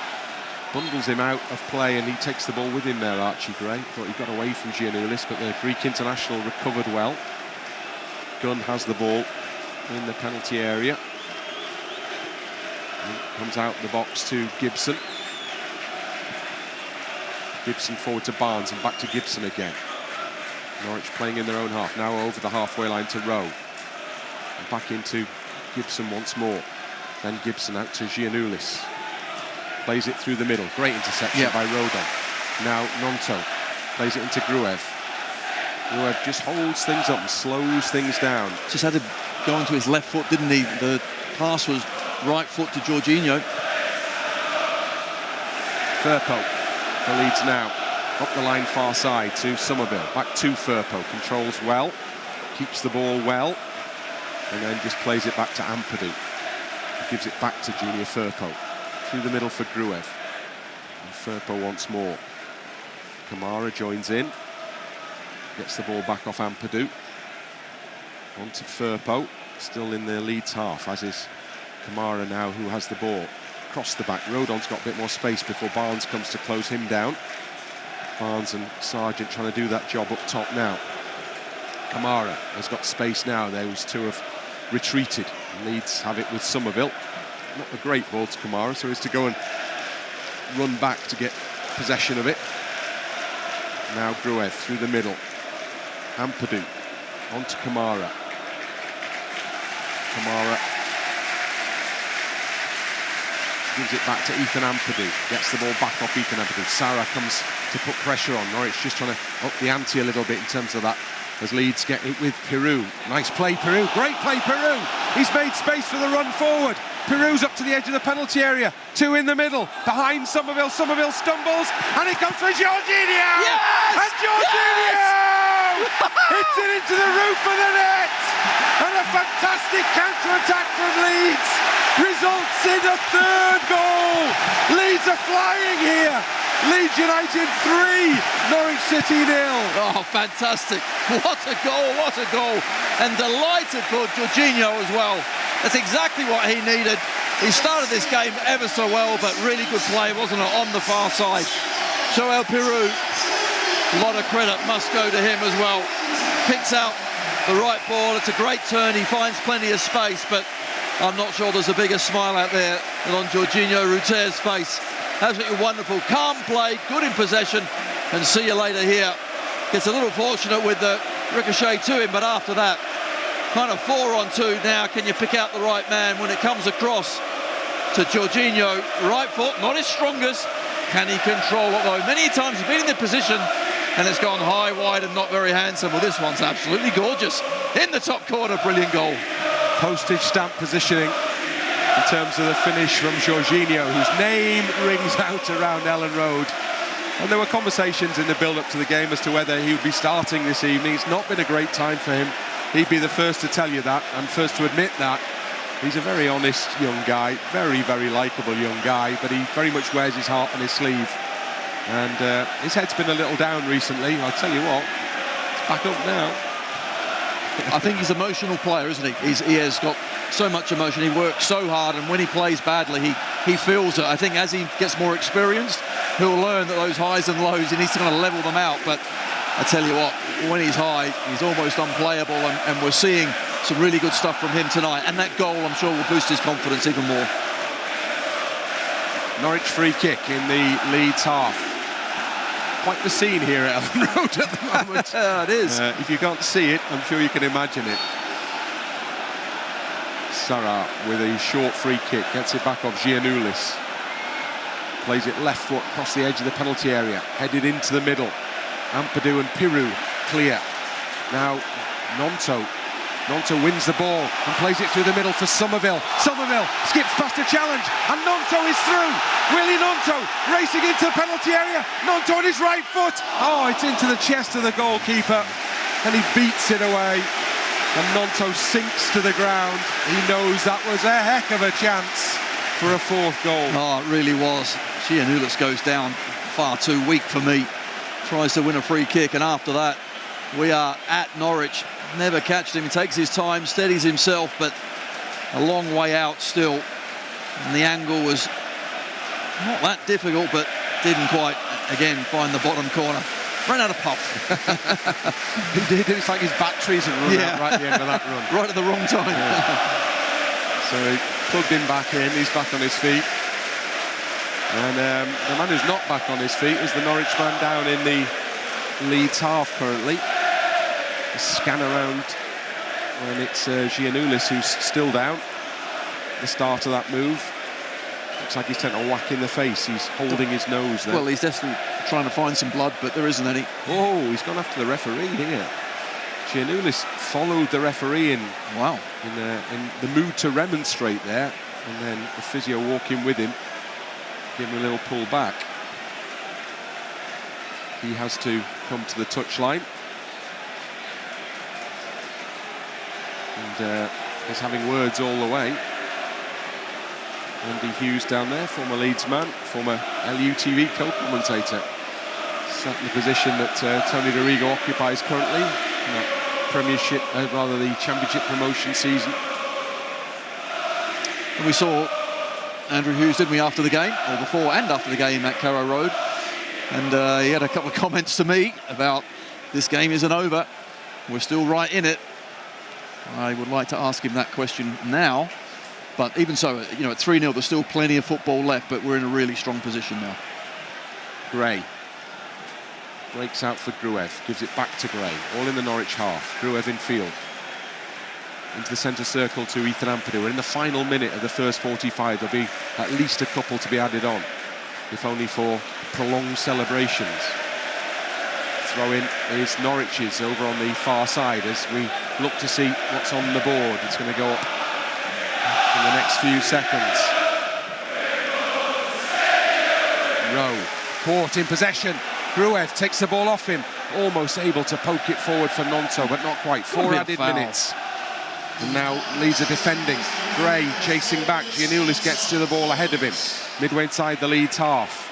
bundles him out of play, and he takes the ball with him there, Archie Gray. Thought he got away from Gnonto, but the Greek international recovered well. Gunn has the ball in the penalty area. And comes out the box to Gibson. Gibson forward to Barnes and back to Gibson again. Norwich playing in their own half, now over the halfway line to Rowe. And back into Gibson once more. Then Gibson out to Gnonto. Plays it through the middle. Great interception by Rodon. Now Gnonto plays it into Gruev. Gruev just holds things up and slows things down. Just had to go onto his left foot, didn't he? The pass was right foot to Georginio. Firpo for Leeds now. Up the line far side to Summerville. Back to Firpo. Controls well. Keeps the ball well. And then just plays it back to Ampadu. Gives it back to Junior Firpo. Through the middle for Gruev. And Firpo once more. Kamara joins in. Gets the ball back off Ampadu. On to Firpo. Still in the Leeds half, as is Kamara now, who has the ball. Across the back. Rodon's got a bit more space before Barnes comes to close him down. Barnes and Sargent trying to do that job up top now. Kamara has got space now. Those two have retreated. Leeds have it with Summerville. Not a great ball to Kamara, so he's to go and run back to get possession of it. Now Gruev through the middle. Ampadu on to Kamara. Kamara gives it back to Ethan Ampadu. Gets the ball back off Ethan Ampadu. Sara comes to put pressure on. Norwich just trying to up the ante a little bit in terms of that, as Leeds get it with Piroe. Nice play, Piroe. Great play, Piroe. He's made space for the run forward. Piroe's up to the edge of the penalty area. Two in the middle. Behind Summerville. Summerville stumbles. And it comes for Georginio! Yes! And Georginio! Yes! Hits it into the roof of the net! And a fantastic counter-attack from Leeds results in a third goal. Leeds are flying here. Leeds United 3, Norwich City 0. Oh, fantastic. What a goal, what a goal. And delighted for Georginio as well. That's exactly what he needed. He started this game ever so well, but really good play, wasn't it, on the far side. Joel Piroe, a lot of credit must go to him as well. Picks out the right ball. It's a great turn. He finds plenty of space, but I'm not sure there's a bigger smile out there than on Georginio Rutter's face. Absolutely wonderful. Calm play, good in possession, and see you later here. Gets a little fortunate with the ricochet to him, but after that, kind of 4-on-2 now. Can you pick out the right man when it comes across? to Georginio, right foot, not his strongest. Can he control it though? Many times he's been in the position and it's gone high, wide and not very handsome. Well, this one's absolutely gorgeous. In the top corner, brilliant goal. Postage stamp positioning in terms of the finish from Georginio, whose name rings out around Ellen Road. And there were conversations in the build-up to the game as to whether he would be starting this evening. It's not been a great time for him. He'd be the first to tell you that and first to admit that. He's a very honest young guy, very, very likeable young guy, but he very much wears his heart on his sleeve. And his head's been a little down recently. I'll tell you what, it's back up now. I think he's an emotional player, isn't he? He has got so much emotion. He works so hard, and when he plays badly, he feels it. I think as he gets more experienced, he'll learn that those highs and lows, he needs to kind of level them out. But I tell you what, when he's high, he's almost unplayable, and we're seeing some really good stuff from him tonight. And that goal, I'm sure, will boost his confidence even more. Norwich free kick in the Leeds half. Quite the scene here at Ellen Road at the moment. It is. If you can't see it, I'm sure you can imagine it. Sara with a short free kick, gets it back off Giannoulis. Plays it left foot across the edge of the penalty area, headed into the middle. Ampadu and Piroe clear. Now Gnonto wins the ball and plays it through the middle for Summerville. Summerville skips past a challenge and Gnonto is through. Willie Gnonto racing into the penalty area. Gnonto on his right foot. Oh, it's into the chest of the goalkeeper and he beats it away. And Gnonto sinks to the ground. He knows that was a heck of a chance for a fourth goal. Oh, it really was. Giannoulis goes down far too weak for me. Tries to win a free kick, and after that, we are at Norwich. Never catched him. He takes his time, steadies himself, but a long way out still. And the angle was not that difficult, but didn't quite, again, find the bottom corner. Ran out of puff. He did. It's like his batteries had run out right at the end of that run. Right at the wrong time. Yeah. So he plugged him back in. He's back on his feet. And the man who's not back on his feet is the Norwich man down in the Leeds half currently. A scan around, and it's Giannoulis who's still down. The start of that move. Looks like he's taken a whack in the face. He's holding his nose there. Well, he's definitely trying to find some blood, but there isn't any. Oh, he's gone after the referee here. Giannoulis followed the referee in. Wow. In the mood to remonstrate there, and then the physio walking with him, give him a little pull back. He has to come to the touchline. And he's having words all the way. Andy Hughes down there, former Leeds man, former LUTV co-commentator. Sat in the position that Tony Dorigo occupies currently in that Premiership, rather the Championship promotion season. And we saw Andrew Hughes, didn't we, after the game, or before and after the game at Piroe Road. And he had a couple of comments to me about this game isn't over. We're still right in it. I would like to ask him that question now. But even so, you know, at 3-0, there's still plenty of football left, but we're in a really strong position now. Gray breaks out for Gruev, gives it back to Gray, all in the Norwich half. Gruev in field. Into the centre circle to Ethan Ampadu. We're in the final minute of the first 45. There'll be at least a couple to be added on, if only for prolonged celebrations. Throw in is Norwich's over on the far side as we look to see what's on the board. It's going to go up in the next few seconds. Rowe caught in possession. Gruev takes the ball off him, almost able to poke it forward for Gnonto, but not quite. 4 added minutes. And now Leeds are defending. Gray chasing back. Giannoulis gets to the ball ahead of him. Midway inside the Leeds half.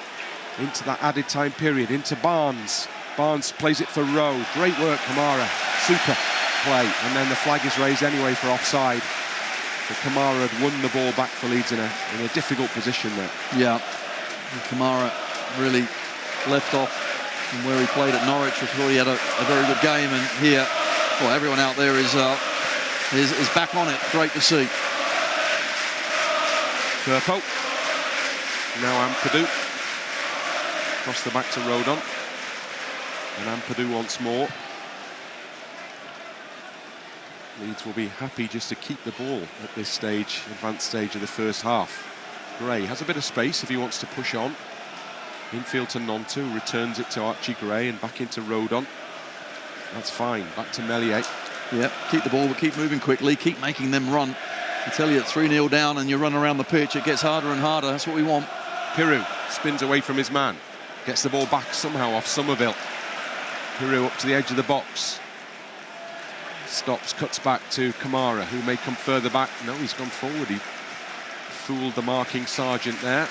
Into that added time period. Into Barnes. Barnes plays it for Rowe. Great work, Kamara. Super play. And then the flag is raised anyway for offside. But Kamara had won the ball back for Leeds in a difficult position there. Yeah. And Kamara really left off from where he played at Norwich. I thought he had a very good game. And here, well, everyone out there is back on it. Great to see. Firpo. Now Ampadu. Across the back to Rodon. And Ampadu once more. Leeds will be happy just to keep the ball at this stage, advanced stage of the first half. Gray has a bit of space if he wants to push on. Infield to Gnonto, returns it to Archie Gray and back into Rodon. That's fine. Back to Meslier. Yeah, keep the ball, but keep moving quickly, keep making them run. I tell you, at 3-0 down and you run around the pitch, it gets harder and harder. That's what we want. Piroe spins away from his man. Gets the ball back somehow off Summerville. Piroe up to the edge of the box. Stops, cuts back to Kamara, who may come further back. No, he's gone forward. He fooled the marking Sargent there.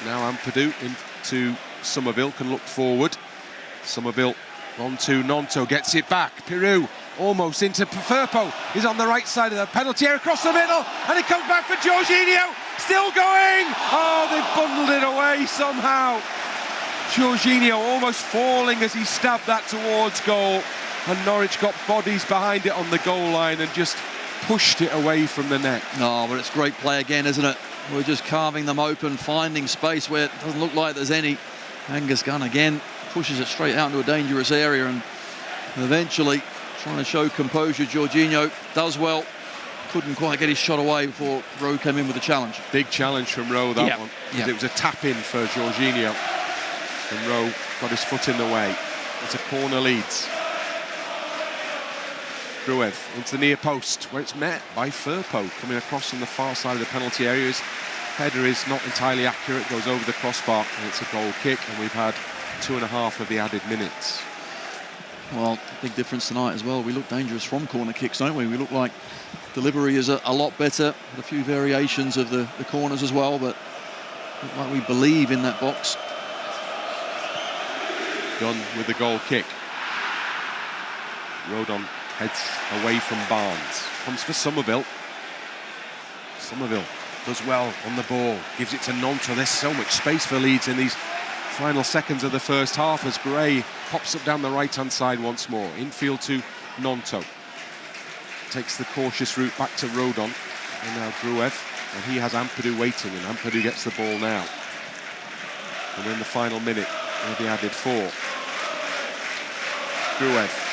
Now Ampadu into Summerville, can look forward. Summerville on to Gnonto, gets it back. Piroe almost into Firpo. He's on the right side of the penalty area, across the middle, and it comes back for Georginio. Still going. Oh, they've bundled it away somehow. Georginio almost falling as he stabbed that towards goal, and Norwich got bodies behind it on the goal line and just pushed it away from the net. No, but it's great play again, isn't it? We're just carving them open, finding space where it doesn't look like there's any. Gunn again pushes it straight out into a dangerous area, and eventually trying to show composure. Georginio does well. Couldn't quite get his shot away before Rowe came in with a challenge. Big challenge from Rowe, that one. It was a tap-in for Georginio. And Rowe got his foot in the way. It's a corner, Leeds. Gruev into the near post, where it's met by Firpo, coming across from the far side of the penalty area. His header is not entirely accurate, goes over the crossbar, and it's a goal kick, and we've had 2.5 of the added minutes. Well, big difference tonight as well. We look dangerous from corner kicks, don't we? We look like delivery is a lot better. A few variations of the corners as well, but look like we believe in that box. Gunn with the goal kick. Rodon heads away from Barnes. Comes for Summerville. Summerville does well on the ball. Gives it to Gnonto. There's so much space for Leeds in these final seconds of the first half as Gray pops up down the right-hand side once more. Infield to Gnonto. Takes the cautious route back to Rodon. And now Gruev. And he has Ampadu waiting. And Ampadu gets the ball now. And in the final minute, they'll be added 4. Gruev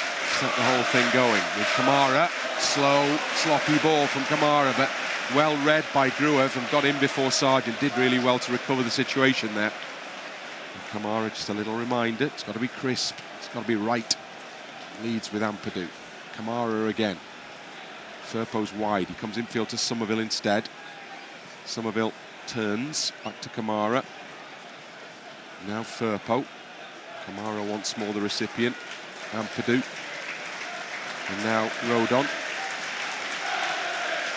set the whole thing going with Kamara. Slow, sloppy ball from Kamara, but well read by Gruev and got in before Sargent. Did really well to recover the situation there. And Kamara, just a little reminder, it's got to be crisp, it's got to be right. Leeds with Ampadu. Kamara again. Firpo's wide, he comes infield to Summerville instead. Summerville turns back to Kamara. Now Firpo. Kamara once more the recipient. Ampadu. And now Rodon.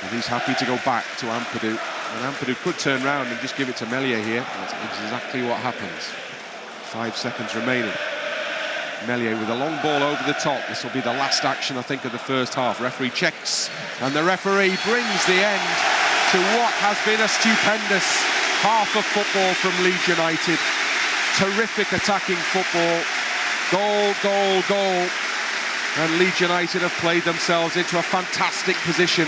And he's happy to go back to Ampadu. And Ampadu could turn round and just give it to Meslier here. That's exactly what happens. 5 seconds remaining. Meslier with a long ball over the top. This will be the last action, I think, of the first half. Referee checks. And the referee brings the end to what has been a stupendous half of football from Leeds United. Terrific attacking football. Goal, goal, goal. And Leeds United have played themselves into a fantastic position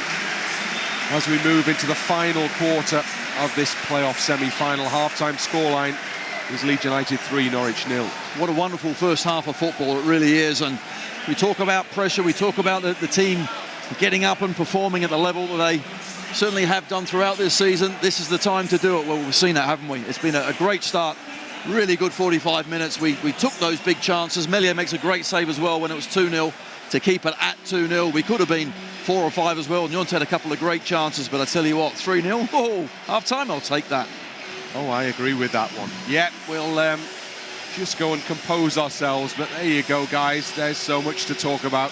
as we move into the final quarter of this playoff semi-final. Half-time scoreline is Leeds United 3, Norwich 0. What a wonderful first half of football, it really is. And we talk about pressure, we talk about the team getting up and performing at the level that they certainly have done throughout this season. This is the time to do it. Well, we've seen that, haven't we? It's been a great start. Really good 45 minutes. We took those big chances. Meslier makes a great save as well when it was 2-0 to keep it at 2-0. We could have been 4 or 5 as well. Gnonto had a couple of great chances, but I tell you what, 3-0. Oh, half-time, I'll take that. Oh, I agree with that one. Yeah, we'll just go and compose ourselves. But there you go, guys. There's so much to talk about.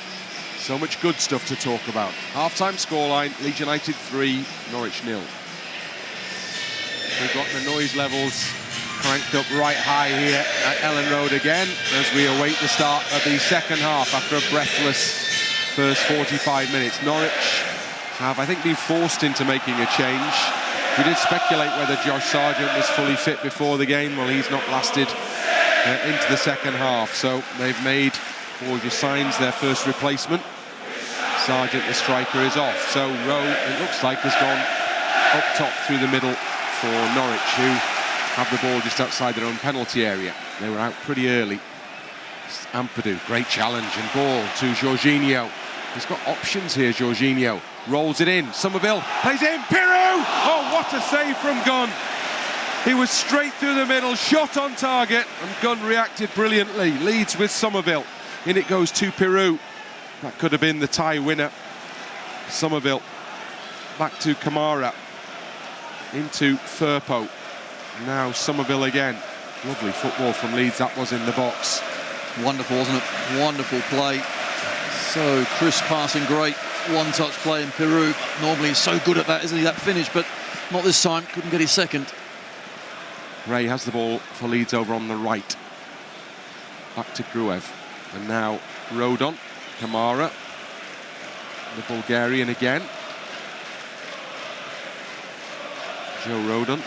So much good stuff to talk about. Half-time scoreline, Leeds United 3, Norwich 0. We've got the noise levels cranked up right high here at Ellen Road again as we await the start of the second half after a breathless first 45 minutes. Norwich have, I think, been forced into making a change. We did speculate whether Josh Sargent was fully fit before the game. Well, he's not lasted into the second half, so they've made Borja Sainz their first replacement. Sargent, the striker, is off. So Rowe, it looks like, has gone up top through the middle for Norwich, who have the ball just outside their own penalty area. They were out pretty early. Ampadu, great challenge and ball to Georginio. He's got options here, Georginio. Rolls it in. Summerville plays it in. Piroe! Oh, what a save from Gunn. He was straight through the middle, shot on target, and Gunn reacted brilliantly. Leeds with Summerville. In it goes to Piroe. That could have been the tie winner. Summerville back to Kamara. Into Firpo. Now Summerville again. Lovely football from Leeds. That was in the box. Wonderful, wasn't it? Wonderful play. So crisp passing, great one-touch play in Piroe. Normally he's so good at that, isn't he, that finish, but not this time. Couldn't get his second. Ray has the ball for Leeds over on the right. Back to Gruev. And now Rodon, Kamara, the Bulgarian again. Joe Rodon.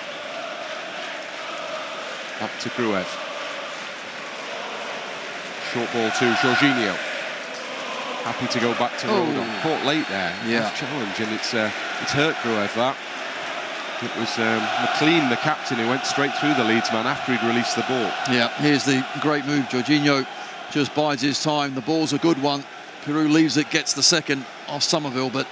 Back to Gruev. Short ball to Georginio. Happy to go back to Rodon. Caught late there. Yeah. Nice challenge, and it's hurt Gruev, that. It was McLean, the captain, who went straight through the Leeds man after he'd released the ball. Yeah, here's the great move. Georginio just bides his time. The ball's a good one. Piroe leaves it, gets the second off Summerville, but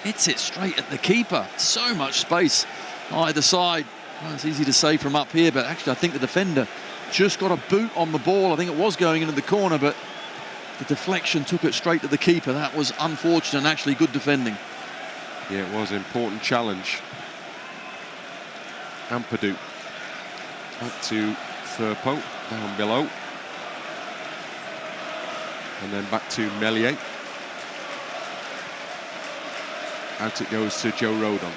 hits it straight at the keeper. So much space either side. Well, it's easy to say from up here, but actually I think the defender just got a boot on the ball. I think it was going into the corner, but the deflection took it straight to the keeper. That was unfortunate and actually good defending. Yeah, it was an important challenge. Ampadu back to Firpo, down below. And then back to Meslier. Out it goes to Joe Rodon.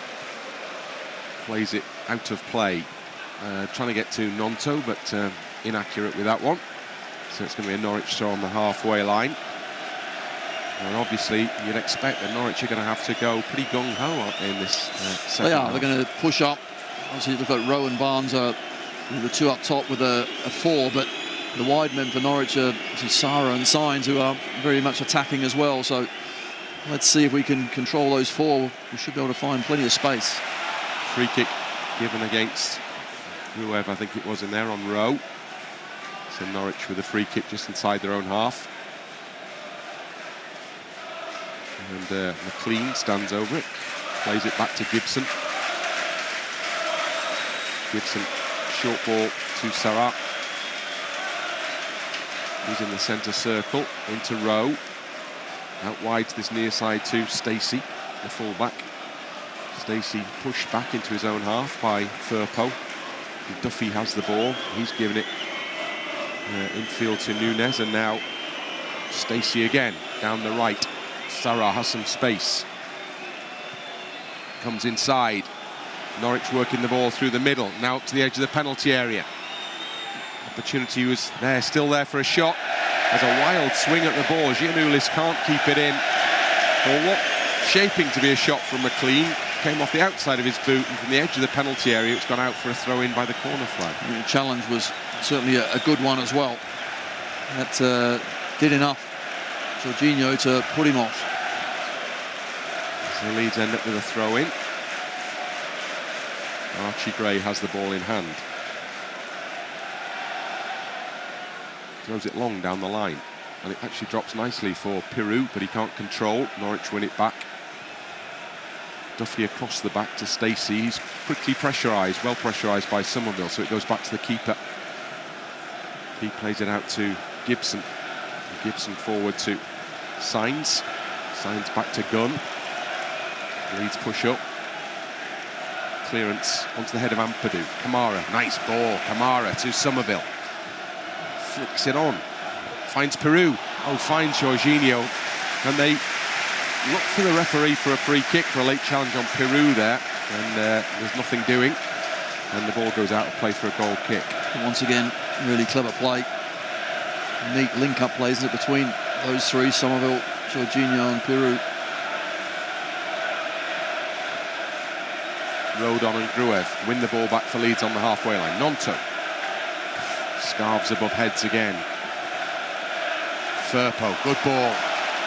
Plays it out of play. Trying to get to Gnonto, but inaccurate with that one. So it's going to be a Norwich throw on the halfway line. And obviously, you'd expect that Norwich are going to have to go pretty gung-ho, aren't they, in this second half? They're going to push up. Obviously, look at Rowe and Barnes are the two up top with a 4, but the wide men for Norwich are Sara and Sainz, who are very much attacking as well. So let's see if we can control those 4. We should be able to find plenty of space. Free kick given against Gruev, I think it was, in there on Rowe. So Norwich with a free kick just inside their own half. And McLean stands over it, plays it back to Gibson. Gibson, short ball to Sara. He's in the centre circle, into Rowe. Out wide to this near side to Stacey, the full-back. Stacey pushed back into his own half by Firpo. Duffy has the ball. He's given it infield to Nunez, and now Stacey again down the right. Sara has some space. Comes inside. Norwich working the ball through the middle. Now up to the edge of the penalty area. Opportunity was there, still there for a shot. There's a wild swing at the ball. Giannoulis can't keep it in. Or what shaping to be a shot from McLean. Came off the outside of his boot, and from the edge of the penalty area, it's gone out for a throw-in by the corner flag. The challenge was certainly a good one as well. That did enough, Georginio, to put him off. So Leeds end up with a throw-in. Archie Gray has the ball in hand. Throws it long down the line, and it actually drops nicely for Piroe, but he can't control. Norwich win it back. Duffy across the back to Stacey. He's quickly pressurised, well pressurised by Summerville, so it goes back to the keeper. He plays it out to Gibson. Gibson forward to Sainz. Sainz back to Gunn. Leeds push up. Clearance onto the head of Ampadu. Kamara, nice ball. Kamara to Summerville. Flicks it on. Finds Piroe. Oh, finds Georginio. And they look for the referee for a free kick for a late challenge on Piroe there. And there's nothing doing. And the ball goes out of play for a goal kick. And once again, really clever play. Neat link-up plays it between those three, Summerville, Georginio and Piroe. Rodon and Gruev win the ball back for Leeds on the halfway line. Gnonto scarves above heads again. Firpo, good ball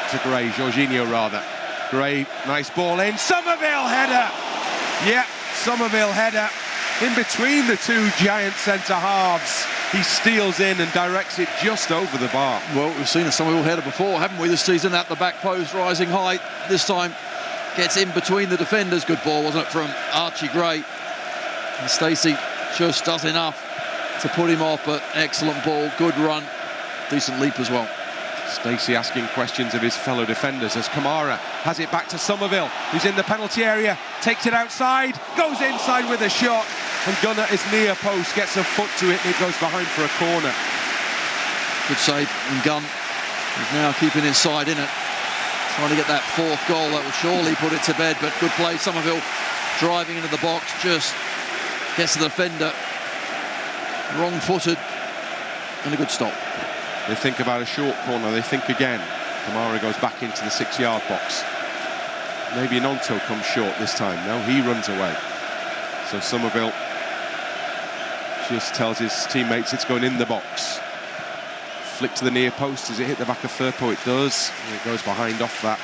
to Gray, Georginio rather. Gray, nice ball in. Summerville header. Yeah, Summerville header in between the two giant centre halves. He steals in and directs it just over the bar. Well, we've seen a Summerville header before, haven't we, this season, at the back post, rising high. This time gets in between the defenders. Good ball, wasn't it, from Archie Gray. And Stacey just does enough to put him off, but excellent ball, good run, decent leap as well. Stacey asking questions of his fellow defenders as Kamara has it back to Summerville, who's in the penalty area, takes it outside, goes inside with a shot, and Gunn at his near post gets a foot to it, and it goes behind for a corner. Good save from Gunn, who's now keeping his side in it, trying to get that fourth goal that will surely put it to bed, but good play. Summerville driving into the box, just gets to the defender, wrong-footed, and a good stop. They think about a short corner, they think again. Kamara goes back into the 6-yard box. Maybe Gnonto comes short this time. No, he runs away. So Summerville just tells his teammates it's going in the box. Flick to the near post. Does it hit the back of Firpo? It does. And it goes behind off that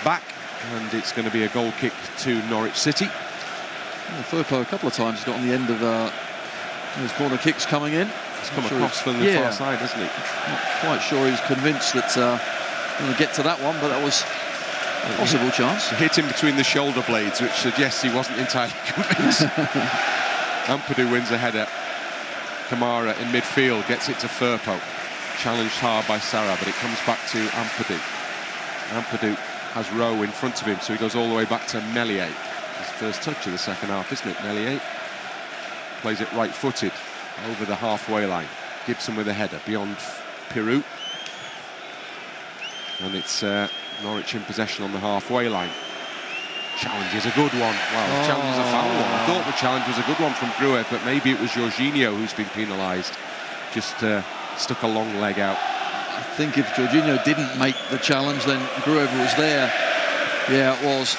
back. And it's going to be a goal kick to Norwich City. Well, Firpo a couple of times got on the end of his corner kicks coming in. He's come across from the far side, hasn't he? Not quite sure he was convinced that going to get to that one, but that was a possible chance. Hit him between the shoulder blades, which suggests he wasn't entirely convinced. Ampadu wins a header. Kamara in midfield gets it to Firpo. Challenged hard by Sara, but it comes back to Ampadu. Ampadu has Rowe in front of him, so he goes all the way back to Meslier. His first touch of the second half, isn't it, Meslier? Plays it right-footed over the halfway line. Gibson with a header beyond Piroe. And it's Norwich in possession on the halfway line. Challenge is a good one. Well, the challenge is a foul one. I thought the challenge was a good one from Gruev, but maybe it was Georginio who's been penalised. Just stuck a long leg out. I think if Georginio didn't make the challenge, then Gruev was there. Yeah, it was.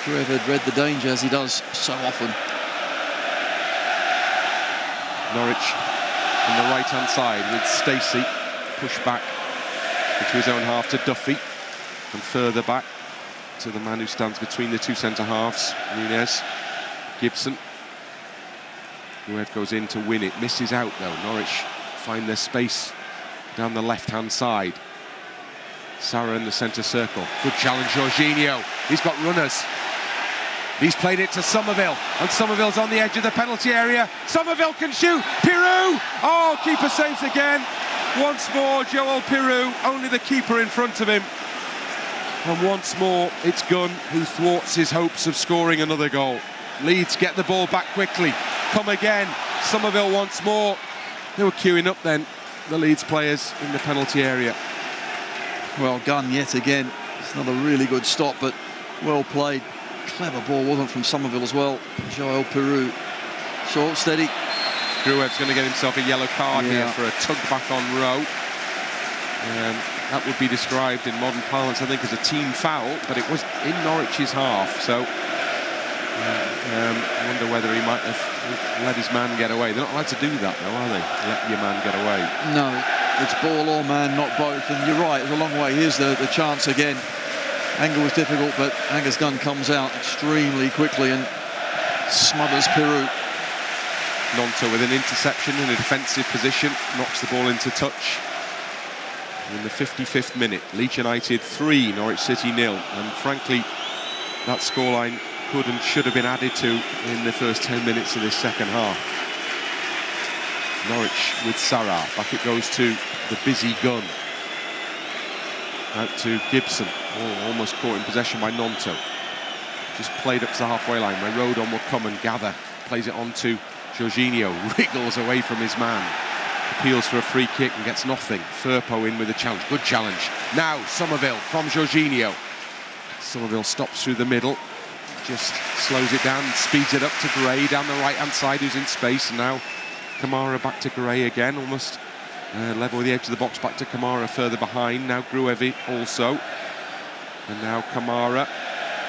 Gruev had read the danger, as he does so often. Norwich on the right-hand side with Stacey pushed back into his own half to Duffy, and further back to the man who stands between the two centre-halves, Nunez. Gibson. Gruev goes in to win it, misses out though. Norwich find their space down the left-hand side. Sara in the centre circle. Good challenge, Georginio. He's got runners. He's played it to Summerville, and Summerville's on the edge of the penalty area. Summerville can shoot. Piroe! Oh, keeper saves again. Once more, Joel Piroe, only the keeper in front of him. And once more, it's Gunn who thwarts his hopes of scoring another goal. Leeds get the ball back quickly. Come again. Summerville once more. They were queuing up then, the Leeds players in the penalty area. Well, Gunn yet again. It's another really good stop, but well played. Clever ball, wasn't from Summerville as well. Joel Piroe, short, steady. Gruev's going to get himself a yellow card here for a tug back on Rowe. That would be described in modern parlance, I think, as a team foul, but it was in Norwich's half, so I wonder whether he might have let his man get away. They're not allowed to do that, though, are they? Let your man get away. No, it's ball or man, not both. And you're right, it's a long way. Here's the chance again. Angle was difficult, but Angus Gunn comes out extremely quickly and smothers Piroe. Gnonto with an interception in a defensive position, knocks the ball into touch. In the 55th minute, Leeds United 3, Norwich City 0. And frankly, that scoreline could and should have been added to in the first 10 minutes of this second half. Norwich with Sara. Back it goes to the busy Gunn. Out to Gibson. Oh, almost caught in possession by Gnonto. Just played up to the halfway line where Rodon will come and gather. Plays it on to Georginio. Wriggles away from his man. Appeals for a free kick and gets nothing. Firpo in with a challenge. Good challenge. Now Summerville from Georginio. Summerville stops through the middle. Just slows it down and speeds it up to Gray down the right-hand side, who's in space. And now Kamara back to Gray again, almost level with the edge of the box, back to Kamara further behind. Now Gruev also. And now Kamara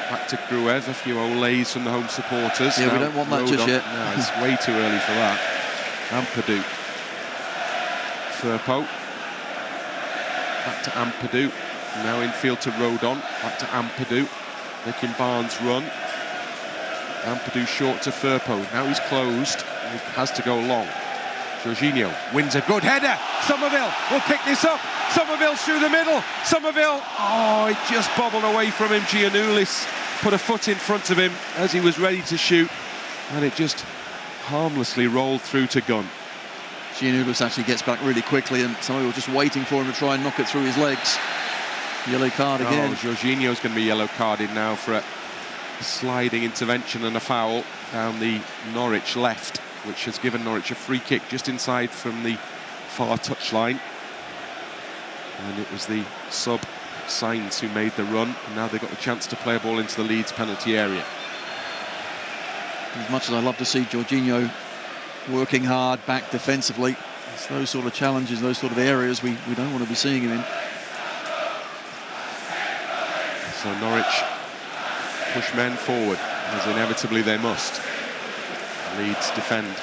back to Gruev. A few olays from the home supporters. Yeah, now we don't want that Rodon. just yet. No, it's way too early for that. Ampadu. Firpo. Back to Ampadu. Now infield to Rodon. Back to Ampadu. Making Barnes run. Ampadu short to Firpo. Now he's closed. He has to go long. Georginio wins a good header. Summerville will pick this up. Summerville's through the middle. Summerville, oh, it just bobbled away from him. Giannoulis put a foot in front of him as he was ready to shoot, and it just harmlessly rolled through to Gunn. Gnonto actually gets back really quickly, and somebody was just waiting for him to try and knock it through his legs. Yellow card again. Georginio's going to be yellow carded now for a sliding intervention and a foul down the Norwich left, which has given Norwich a free kick just inside from the far touchline. And it was the sub Sainz who made the run, and now they've got the chance to play a ball into the Leeds penalty area. As much as I love to see Georginio working hard back defensively, it's those sort of challenges, those sort of areas we don't want to be seeing him in. So Norwich push men forward, as inevitably they must. Leeds defend.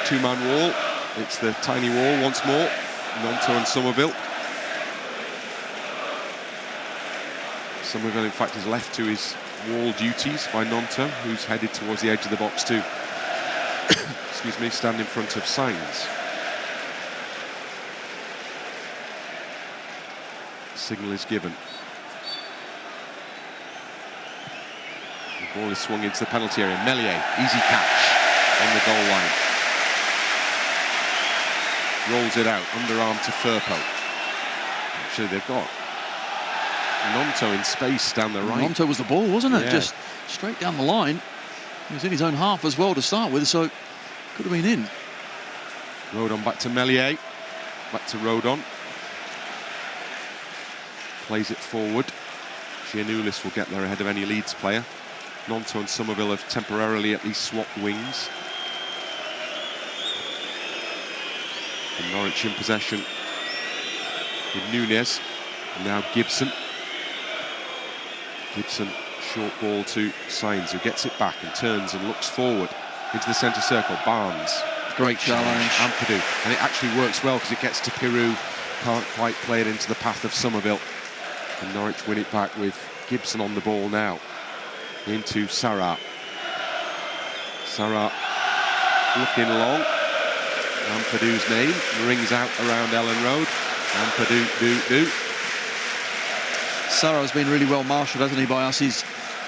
Two-man wall. It's the tiny wall once more. Gnonto and Summerville. Summerville, in fact, is left to his wall duties by Gnonto, who's headed towards the edge of the box to, excuse me, stand in front of Sainz. Signal is given. The ball is swung into the penalty area. Meslier, easy catch on the goal line. Rolls it out, underarm to Firpo. Actually, they've got Gnonto in space down the right. Gnonto was the ball, wasn't it? Yeah. Just straight down the line. He was in his own half as well to start with, so could have been in. Rodon back to Meslier. Back to Rodon. Plays it forward. Gnonto will get there ahead of any Leeds player. Gnonto and Summerville have temporarily at least swapped wings. And Norwich in possession with Nunez. And now Gibson. Gibson, short ball to Sainz, who gets it back and turns and looks forward into the centre circle. Barnes. Great challenge. Ampadu. And it actually works well because it gets to Piroe. Can't quite play it into the path of Summerville. And Norwich win it back with Gibson on the ball now. Into Sara. Sara looking long. Ampadu's name rings out around Ellen Road. Ampadu. Sara's been really well marshalled, hasn't he, by us? He's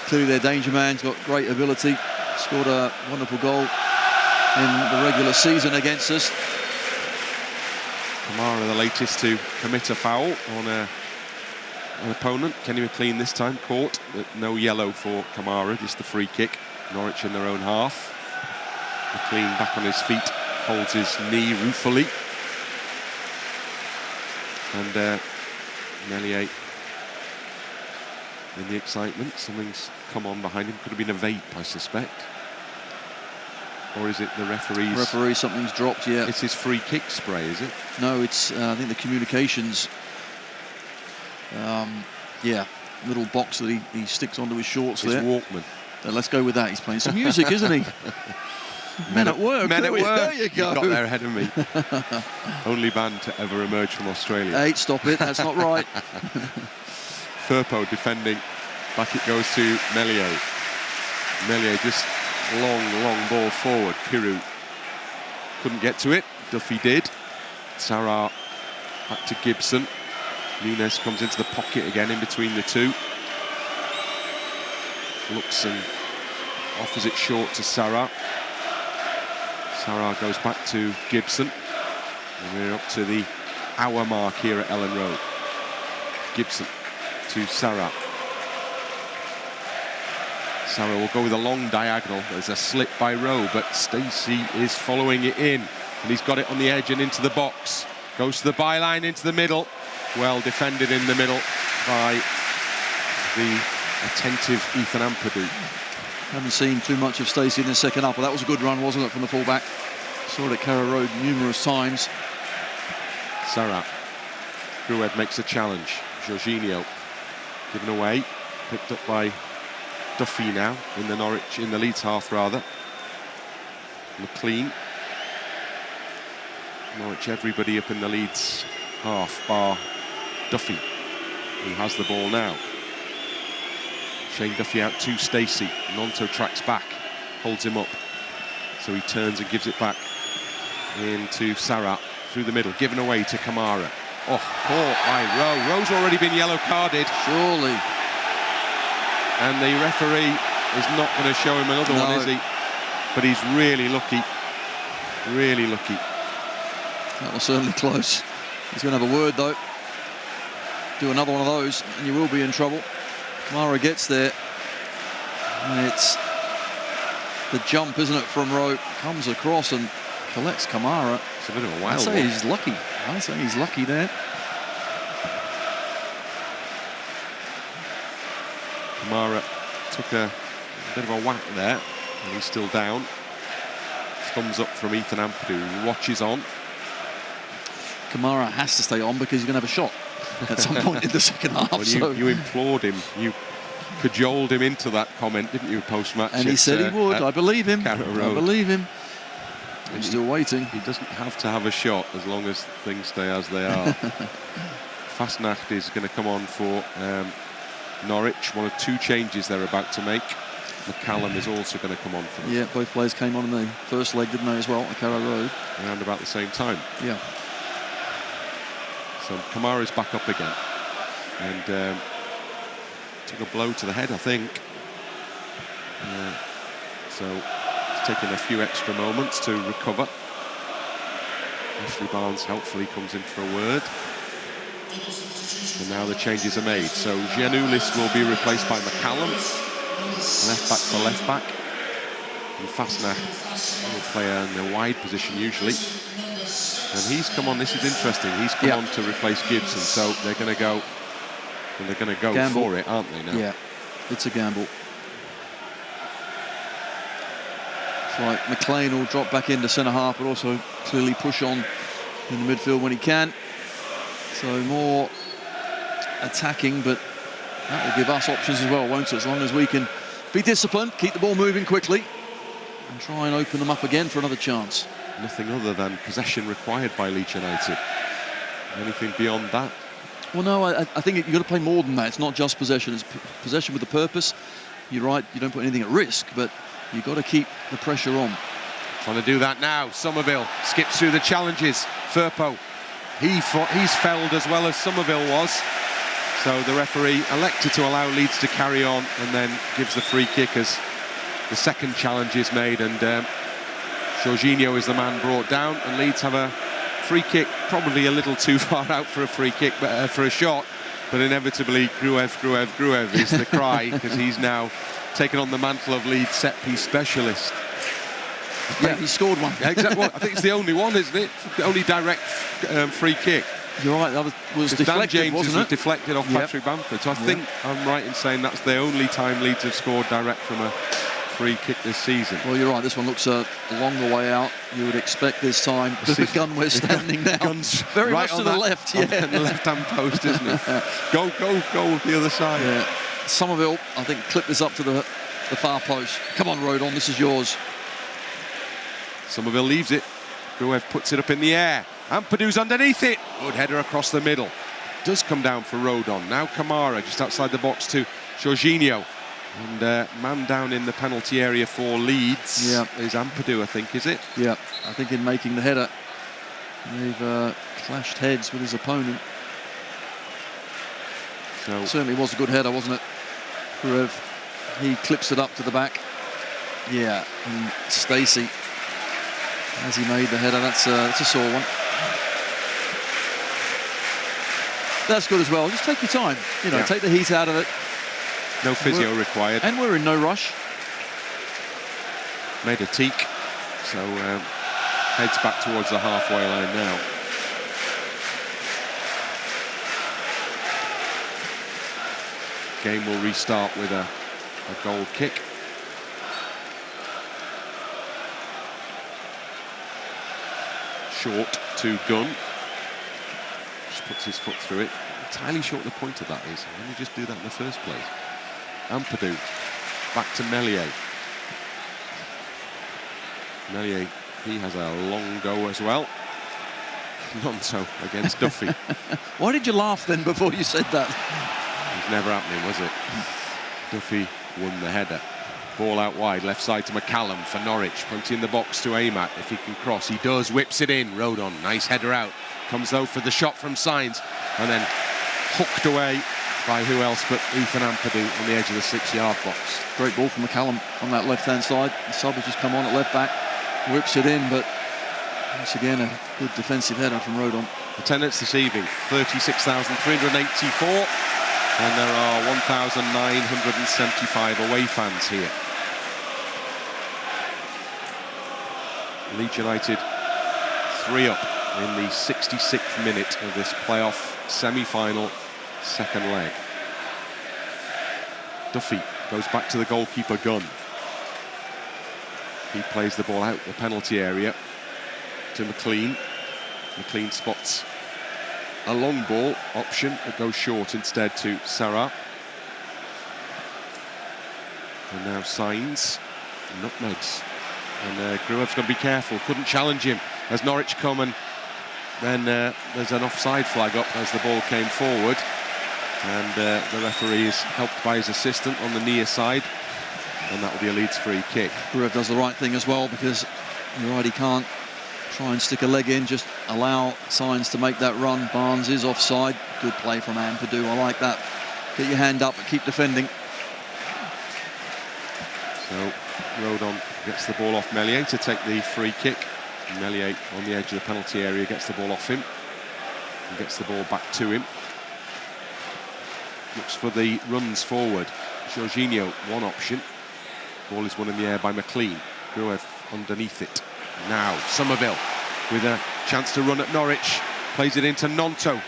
clearly their danger man. He's got great ability. Scored a wonderful goal in the regular season against us. Kamara, the latest to commit a foul on an opponent. Kenny McLean this time caught, but no yellow for Kamara, just the free kick. Norwich in their own half. McLean back on his feet, holds his knee ruefully. And Meslier in the excitement. Something's come on behind him. Could have been a vape, I suspect. Or is it the referee's? Referee, something's dropped, yeah. It's his free kick spray, is it? No, it's, I think, the communications, yeah, little box that he sticks onto his shorts His there. Walkman. Let's go with that. He's playing some music, isn't he? Men at work. Men at work. There you go. You got there ahead of me. Only band to ever emerge from Australia. Hey, stop it. That's not right. Firpo defending. Back it goes to Meslier. Meslier just long ball forward. Piroe couldn't get to it. Duffy did. Sara back to Gibson. Nunez comes into the pocket again in between the two. Looks and offers it short to Sara. Sara goes back to Gibson. And we're up to the hour mark here at Ellen Road. Gibson to Sara. Sara will go with a long diagonal. There's a slip by Rowe, but Stacey is following it in. And he's got it on the edge and into the box. Goes to the byline, into the middle. Well defended in the middle by the attentive Ethan Ampadu. Haven't seen too much of Stacey in the second half, but that was a good run, wasn't it, from the fullback? Saw it at Carrow Road numerous times. Sara. Gruev makes a challenge. Georginio given away. Picked up by Duffy now in the Leeds half rather. McLean. Norwich everybody up in the Leeds half bar Duffy, who has the ball now. Shane Duffy out to Stacey. Gnonto tracks back, holds him up. So he turns and gives it back into Sara through the middle, given away to Kamara. Oh, caught by Rowe. Rowe's already been yellow carded. Surely. And the referee is not going to show him another one, is he? but he's really lucky. Really lucky. That was certainly close. He's going to have a word, though. Do another one of those, and you will be in trouble. Kamara gets there. And it's the jump, isn't it, from Rowe. Comes across and collects Kamara. It's a bit of a wild one. He's lucky. I say he's lucky there. Kamara took a bit of a whack there, and he's still down. Thumbs up from Ethan Ampadu, who watches on. Kamara has to stay on because he's going to have a shot at some point in the second half. Well, you implored him, you cajoled him into that comment, didn't you, post-match? And he said he would. I believe him. I believe him. I'm still waiting. He doesn't have to have a shot as long as things stay as they are. Fastnacht is going to come on for Norwich. One of two changes they're about to make. McCallum is also going to come on for them. Yeah, both players came on in the first leg, didn't they, as well, at Carrow Road? Around about the same time. Yeah. So Kamara's back up again. And took a blow to the head, I think. So it's taken a few extra moments to recover. Ashley Barnes helpfully comes in for a word. And now the changes are made. So Giannoulis will be replaced by McCallum. Left back for left back. And Fastnacht will play in the wide position usually. And he's come on, this is interesting, he's come on to replace Gibson, so they're going to go gamble for it, aren't they now? Yeah, it's a gamble. It's like McLean will drop back into centre-half, but also clearly push on in the midfield when he can. So more attacking, but that will give us options as well, won't it? As long as we can be disciplined, keep the ball moving quickly, and try and open them up again for another chance. Nothing other than possession required by Leeds United. Anything beyond that? Well, no, I think you've got to play more than that. It's not just possession. It's possession with a purpose. You're right, you don't put anything at risk, but you've got to keep the pressure on. Trying to do that now. Summerville skips through the challenges. Firpo, he's felled as well as Summerville was. So the referee elected to allow Leeds to carry on and then gives the free kick as the second challenge is made, and Georginio is the man brought down, and Leeds have a free kick, probably a little too far out for a free kick, but for a shot, but inevitably Gruev is the cry, because he's now taken on the mantle of Leeds set-piece specialist. Yeah, he scored one. Yeah, exactly. Well, I think it's the only one, isn't it? The only direct free kick. You're right, that was deflected, Dan James wasn't was it? deflected off Patrick Bamford, so I think I'm right in saying that's the only time Leeds have scored direct from a free kick this season. Well, you're right, this one looks a long way out. You would expect this time the Gunn we're standing now. Gunn's very right much to the left, on the left-hand post, isn't it? Go with the other side. Yeah. Summerville, I think, clipped this up to the far post. Come on, Rodon, this is yours. Summerville leaves it. Gruev puts it up in the air. Ampadu's underneath it. Good header across the middle. Does come down for Rodon. Now Kamara just outside the box to Georginio. And man down in the penalty area for Leeds is Ampadu, I think, is it? Yeah, I think in making the header, they've clashed heads with his opponent. So certainly was a good header, wasn't it? Gruev, he clips it up to the back. Yeah, and Stacey, as he made the header, that's a sore one. That's good as well. Just take your time, you know, take the heat out of it. No physio required. And we're in no rush. Made a teak, so heads back towards the halfway line now. Game will restart with a goal kick. Short to Gunn. Just puts his foot through it. Entirely short the point of that is. Why didn't he just do that in the first place? Ampadu, back to Meslier. Meslier, he has a long go as well. Gnonto against Duffy. Why did you laugh then before you said that? It was never happening, was it? Duffy won the header. Ball out wide, left side to McCallum for Norwich. Plenty in the box to aim at if he can cross. He does, whips it in. Rodon, nice header out. Comes though for the shot from Sainz, and then hooked away by who else but Ethan Ampadu on the edge of the 6-yard box. Great ball from McCallum on that left-hand side. The sub has just come on at left back, whips it in, but once again a good defensive header from Rodon. Attendance this evening, 36,384, and there are 1,975 away fans here. Leeds United 3 up in the 66th minute of this playoff semi-final second leg. Duffy goes back to the goalkeeper Gunn. He plays the ball out the penalty area to McLean. McLean spots a long ball option that goes short instead to Sara. And now Sainz nutmegs. And Gruev's got to be careful, couldn't challenge him as Norwich come, and then there's an offside flag up as the ball came forward. And the referee is helped by his assistant on the near side, and that will be a Leeds free kick. Gruev does the right thing as well, because you're right, he can't try and stick a leg in, just allow Sainz to make that run. Barnes is offside. Good play from Ampadu, I like that. Get your hand up and keep defending. So Rodon gets the ball off Meslier to take the free kick. Meslier on the edge of the penalty area gets the ball off him and gets the ball back to him. Looks for the runs forward. Georginio, one option. Ball is won in the air by McLean. Gruev underneath it. Now Summerville with a chance to run at Norwich. Plays it into Gnonto.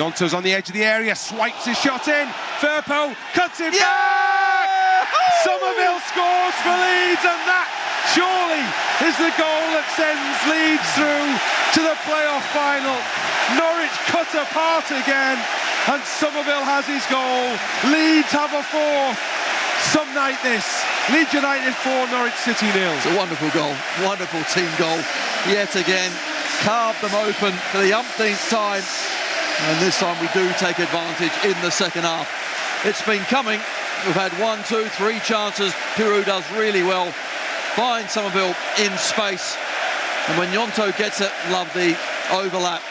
Gnonto's on the edge of the area, swipes his shot in. Firpo cuts it back! Summerville scores for Leeds, and that surely is the goal that sends Leeds through to the playoff final. Norwich cut apart again, and Summerville has his goal. Leeds have a fourth. Some night this. Leeds United 4, Norwich City 0. It's a wonderful goal, wonderful team goal. Yet again, carved them open for the umpteenth time. And this time we do take advantage in the second half. It's been coming. We've had 1, 2, 3 chances. Piroe does really well. Finds Summerville in space. And when Gnonto gets it, love the overlap.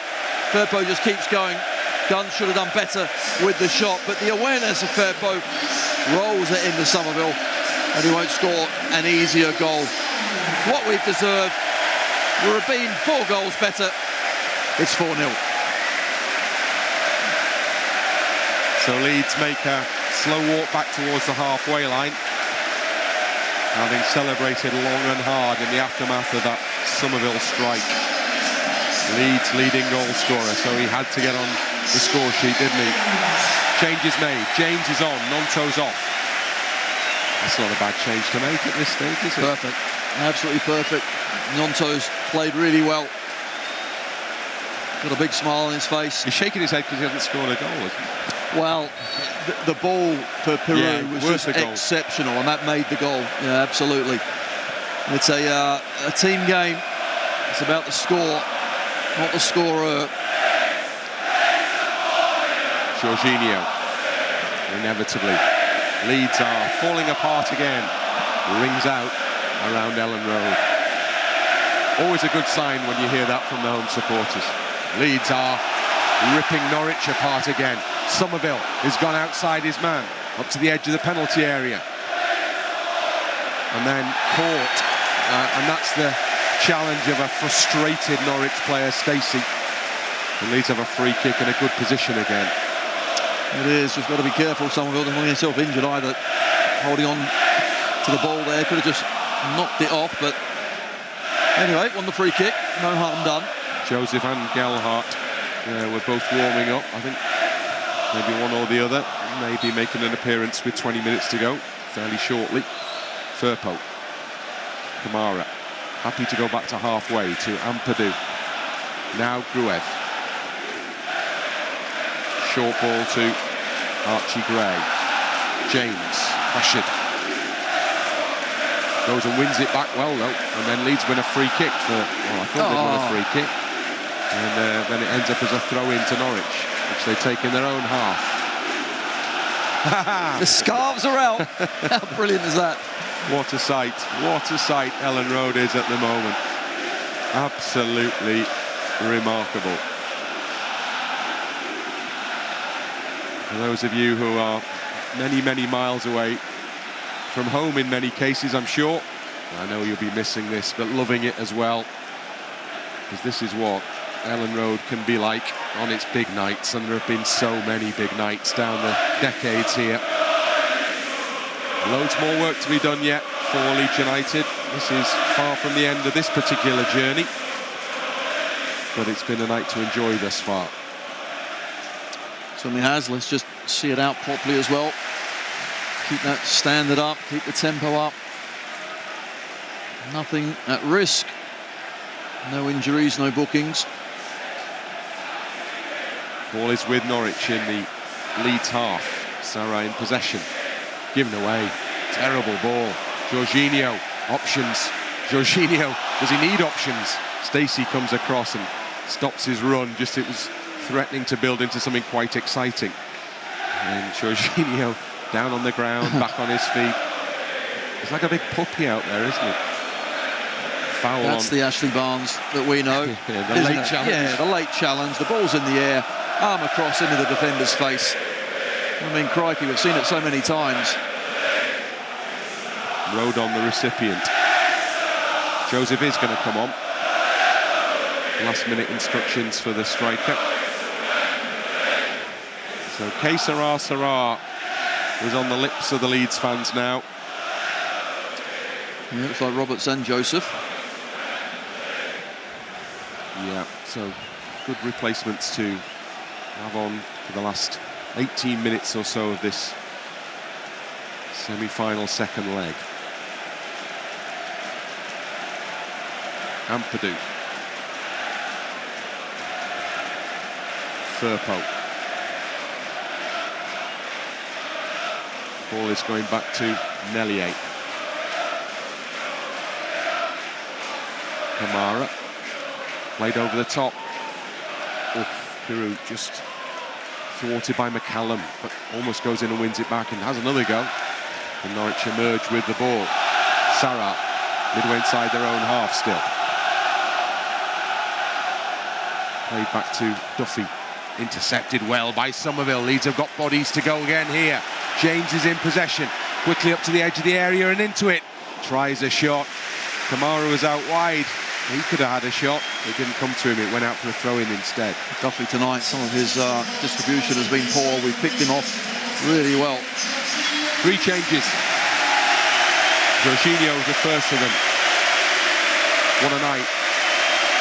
Firpo just keeps going. Gunn should have done better with the shot, but the awareness of Firpo rolls it into Summerville, and he won't score an easier goal. What we've deserved, we're being 4 goals better. It's 4-0. So Leeds make a slow walk back towards the halfway line, having celebrated long and hard in the aftermath of that Summerville strike. Leeds leading goal scorer, so he had to get on the score sheet, didn't he? Change is made. James is on. Gnonto's off. That's not a bad change to make at this stage, is it? Perfect. Absolutely perfect. Gnonto's played really well. Got a big smile on his face. He's shaking his head because he hasn't scored a goal, hasn't he? Well, the ball for Piroe was just exceptional, and that made the goal. Yeah, absolutely. It's a team game. It's about the score, not the scorer. Georginio, inevitably. Leeds are falling apart again. Rings out around Ellen Road. Always a good sign when you hear that from the home supporters. Leeds are ripping Norwich apart again. Summerville has gone outside his man, up to the edge of the penalty area. And then caught. And that's the challenge of a frustrated Norwich player, Stacey. And Leeds have a free kick in a good position again. It is, just got to be careful. Summerville doesn't want himself injured either. Holding on to the ball there, could have just knocked it off, but anyway, won the free kick, no harm done. Joseph and Gelhardt were both warming up. I think maybe one or the other, maybe making an appearance with 20 minutes to go, fairly shortly. Firpo, Kamara, happy to go back to halfway to Ampadu. Now Gruev. Short ball to Archie Gray. James, pressured. Goes and wins it back well, though. And then Leeds win a free kick for... Well, I thought they'd won a free kick. And then it ends up as a throw-in to Norwich, which they take in their own half. The scarves are out. How brilliant is that? What a sight. What a sight Ellen Road is at the moment. Absolutely remarkable. For those of you who are many, many miles away from home in many cases, I'm sure, I know you'll be missing this, but loving it as well, because this is what Ellen Road can be like on its big nights, and there have been so many big nights down the decades here. Loads more work to be done yet for Leeds United. This is far from the end of this particular journey, but it's been a night to enjoy thus far. Certainly has. Let's just see it out properly as well. Keep that standard up, keep the tempo up. Nothing at risk. No injuries, no bookings. Ball is with Norwich in the Leeds half. Sara in possession. Given away. Terrible ball. Georginio, options. Georginio, does he need options? Stacey comes across and stops his run. Just it was threatening to build into something quite exciting. And Georginio down on the ground, back on his feet. It's like a big puppy out there, isn't it? Foul. That's on the Ashley Barnes that we know. Yeah, the late challenge. Yeah, the late challenge. The ball's in the air, arm across into the defender's face. I mean, crikey, we've seen it so many times. Rodon, the recipient. Joseph is going to come on. Last-minute instructions for the striker. So Sara is on the lips of the Leeds fans now. Yeah, looks like Roberts and Joseph. Yeah, so good replacements to have on for the last 18 minutes or so of this semi-final second leg. Ampadu. Firpo. Ball is going back to Meslier. Kamara. Played over the top. Piroe just thwarted by McCallum, but almost goes in and wins it back and has another go. And Norwich emerge with the ball. Sara, midway inside their own half still. Played back to Duffy. Intercepted well by Summerville. Leeds have got bodies to go again here. James is in possession. Quickly up to the edge of the area and into it. Tries a shot. Kamara was out wide. He could have had a shot. It didn't come to him. It went out for a throw-in instead. Duffy tonight, some of his distribution has been poor. We've picked him off really well. 3 changes. Georginio was the first of them. What a night.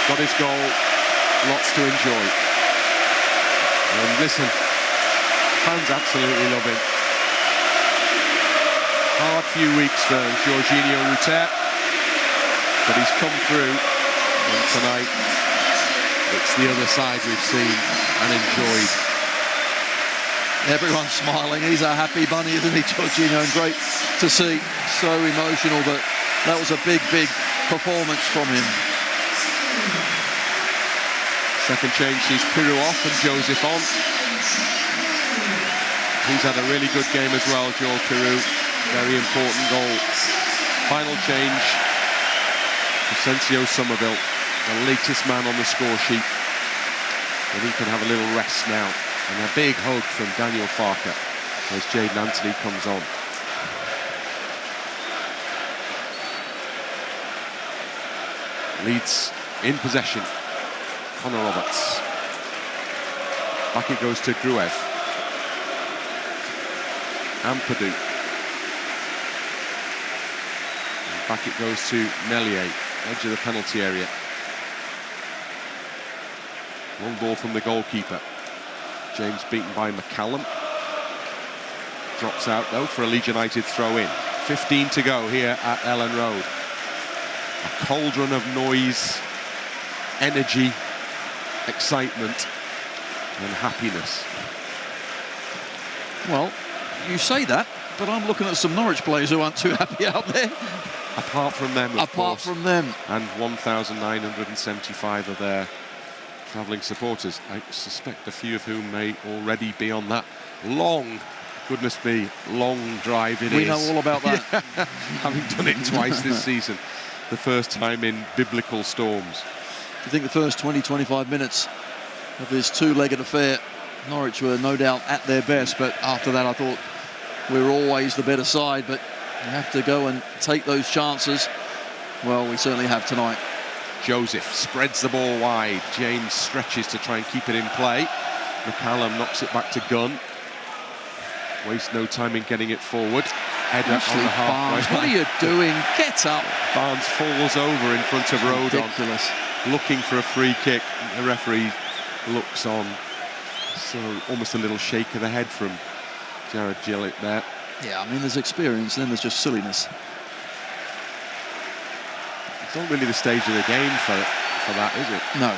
Got his goal. Lots to enjoy. And listen, fans absolutely love him. Hard few weeks for Georginio Rutter, but he's come through, and tonight it's the other side we've seen and enjoyed. Everyone's smiling. He's a happy bunny, isn't he, Georginio? And great to see. So emotional, but that was a big, big performance from him. Second change sees Piroe off and Joseph on. He's had a really good game as well, Joel Piroe. Very important goal. Final change. Asensio Summerville, the latest man on the score sheet. And he can have a little rest now. And a big hug from Daniel Farker as Jayden Anthony comes on. Leeds in possession. Connor Roberts. Back it goes to Gruev. Ampadu. And back it goes to Meslier, edge of the penalty area. Long ball from the goalkeeper. James beaten by McCallum. Drops out though for a Leeds United throw in. 15 to go here at Ellen Road. A cauldron of noise, energy, excitement and happiness. Well, you say that, but I'm looking at some Norwich players who aren't too happy out there. Apart from them, of Apart course, from them. and 1,975 of their travelling supporters. I suspect a few of whom may already be on that long, goodness me, long drive it is. We know all about that. Having done it twice this season. The first time in biblical storms. Do you think the first 20, 25 minutes of his 2-legged affair Norwich were no doubt at their best, but after that I thought we were always the better side, but you have to go and take those chances. Well, we certainly have tonight. Joseph spreads the ball wide. James stretches to try and keep it in play. McCallum knocks it back to Gunn. Waste no time in getting it forward. Header on the halfway. Barnes, what are you doing? Get up. Barnes falls over in front of Rodon. Ridiculous. Looking for a free kick. The referee looks on. So almost a little shake of the head from Jared Gillett there. Yeah, I mean, there's experience and then there's just silliness. It's not really the stage of the game for that, is it? No.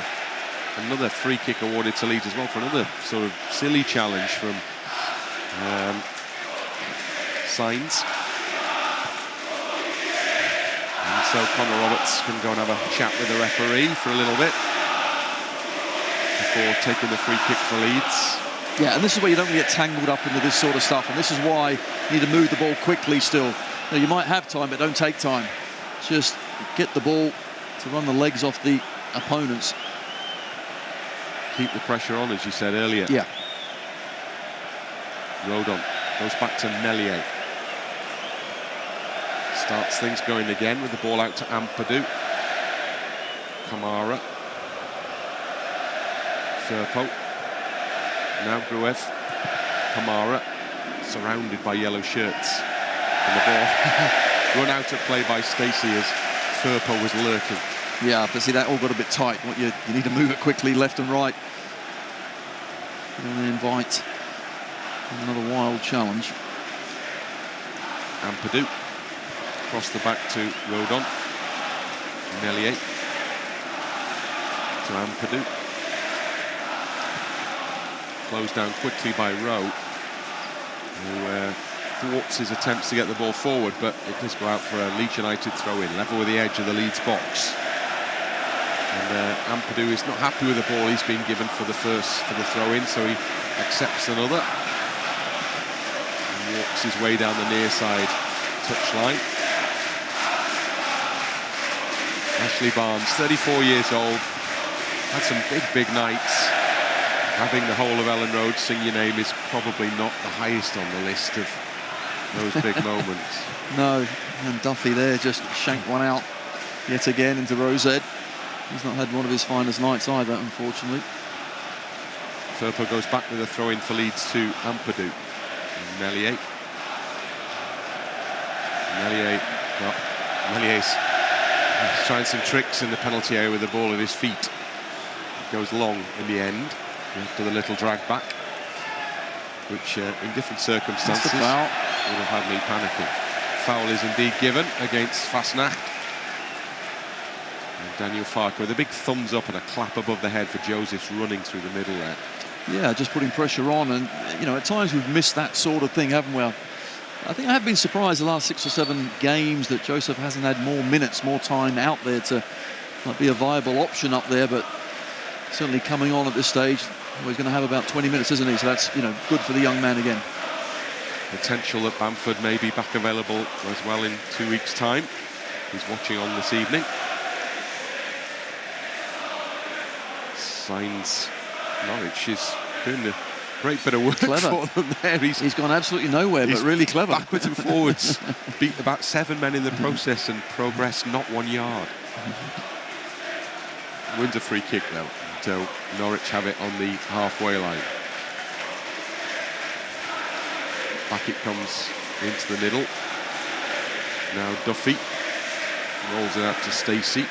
Another free kick awarded to Leeds as well for another sort of silly challenge from Sainz. And so Connor Roberts can go and have a chat with the referee for a little bit before taking the free kick for Leeds. Yeah, and this is where you don't get tangled up into this sort of stuff, and this is why you need to move the ball quickly still. You might have time, but don't take time. Just get the ball to run the legs off the opponents. Keep the pressure on, as you said earlier. Yeah. Rodon goes back to Meslier. Starts things going again with the ball out to Ampadu. Kamara. Firpo. Now Gruev. Kamara. Surrounded by yellow shirts. And the ball run out of play by Stacey as Firpo was lurking. Yeah, but see, that all got a bit tight. You need to move it quickly left and right. You want to invite another wild challenge. Ampadu. Across the back to Rodon. Meslier. To Ampadu. Closed down quickly by Rowe, who thwarts his attempts to get the ball forward, but it does go out for a Leeds United throw-in, level with the edge of the Leeds box. And Ampadu is not happy with the ball he's been given for the throw-in, so he accepts another and walks his way down the near side touchline. Ashley Barnes, 34 years old, had some big nights. Having the whole of Ellen Road sing your name is probably not the highest on the list of those big moments. No, and Duffy there just shanked one out yet again into Rowe's head. He's not had one of his finest nights either, unfortunately. Firpo goes back with a throw-in for Leeds to Ampadu. Meslier. Mellier's trying some tricks in the penalty area with the ball at his feet. It goes long in the end after the little drag back, which in different circumstances would have had me panicking. Foul is indeed given against Fasnacht. And Daniel Farke with a big thumbs up and a clap above the head for Joseph's running through the middle there. Yeah, just putting pressure on, and you know, at times we've missed that sort of thing, haven't we? I think I have been surprised the last 6 or 7 games that Joseph hasn't had more minutes, more time out there to be a viable option up there, but certainly coming on at this stage, he's going to have about 20 minutes, isn't he? So that's, you know, good for the young man again. Potential that Bamford may be back available as well in 2 weeks' time. He's watching on this evening. Sainz, Norwich is doing a great bit of work for them there. He's gone absolutely nowhere, but really clever. Backwards and forwards. Beat about 7 men in the process and progressed not 1 yard. Wins a free kick though, until Norwich have it on the halfway line. Back it comes into the middle. Now Duffy rolls it out to Stacey.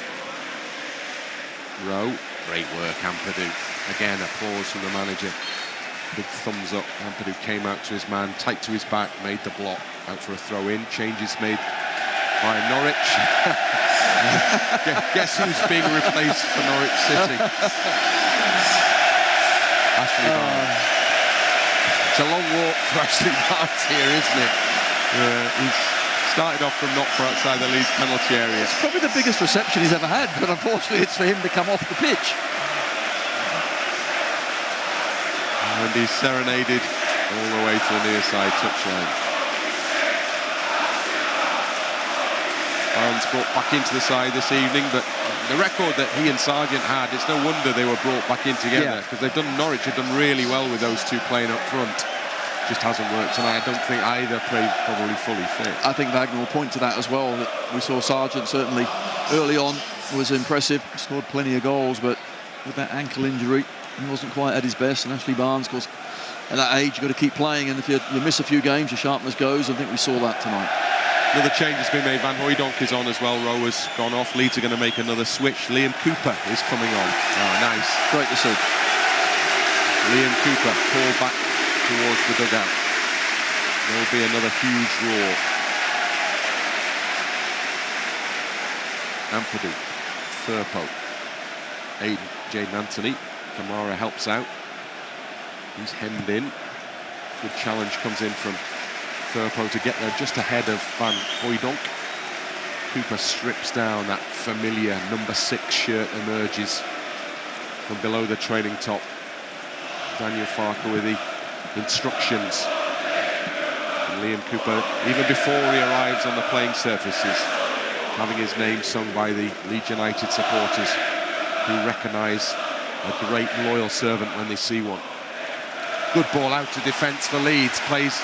Rowe, great work, Ampadu. Again, applause from the manager. Big thumbs up. Ampadu came out to his man, tight to his back, made the block, out for a throw-in. Changes made by Norwich. Guess who's being replaced for Norwich City? Ashley Barnes. It's a long walk for Ashley Barnes here, isn't it? He's started off from not far outside the Leeds penalty area. It's probably the biggest reception he's ever had, but unfortunately it's for him to come off the pitch. And he's serenaded all the way to the near side touchline. Barnes brought back into the side this evening, but the record that he and Sargent had, it's no wonder they were brought back in together, because Norwich have done really well with those two playing up front. Just hasn't worked tonight. I don't think either played probably fully fit. I think Wagner will point to that as well, that we saw Sargent certainly early on was impressive, scored plenty of goals, but with that ankle injury, he wasn't quite at his best. And Ashley Barnes, of course, at that age, you've got to keep playing, and if you miss a few games, your sharpness goes. I think we saw that tonight. Another change has been made. Van Hooijdonk is on as well. Rowe has gone off. Leeds are going to make another switch. Liam Cooper is coming on. Oh, nice. Great to see. Liam Cooper called back towards the dugout. There will be another huge roar. Ampadu, Firpo, Jaden Anthony. Kamara helps out. He's hemmed in. Good challenge comes in from Firpo to get there just ahead of Van Hooijdonk. Cooper strips down. That familiar number 6 shirt emerges from below the training top. Daniel Farker with the instructions. And Liam Cooper, even before he arrives on the playing surface, is having his name sung by the Leeds United supporters, who recognise a great loyal servant when they see one. Good ball out to defence for Leeds. Plays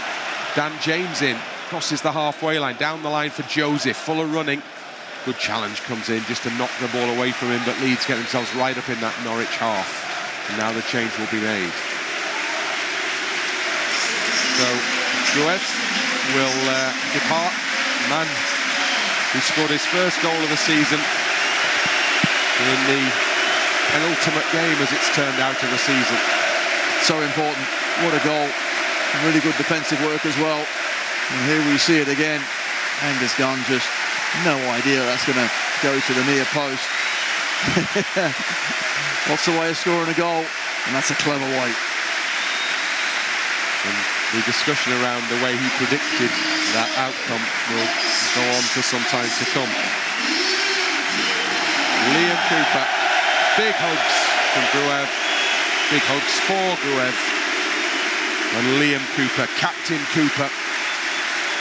Dan James in, crosses the halfway line, down the line for Joseph, Fuller running. Good challenge comes in just to knock the ball away from him, but Leeds get themselves right up in that Norwich half. And now the change will be made. So Gruev will depart. Man who scored his first goal of the season in the penultimate game, as it's turned out, of the season. So important. What a goal. Really good defensive work as well. And here we see it again. Angus Gunn, just no idea that's going to go to the near post. What's the way of scoring a goal? And that's a clever way. And the discussion around the way he predicted that outcome will go on for some time to come. Liam Cooper, big hugs from Gruev, big hugs for Gruev. And Liam Cooper, Captain Cooper,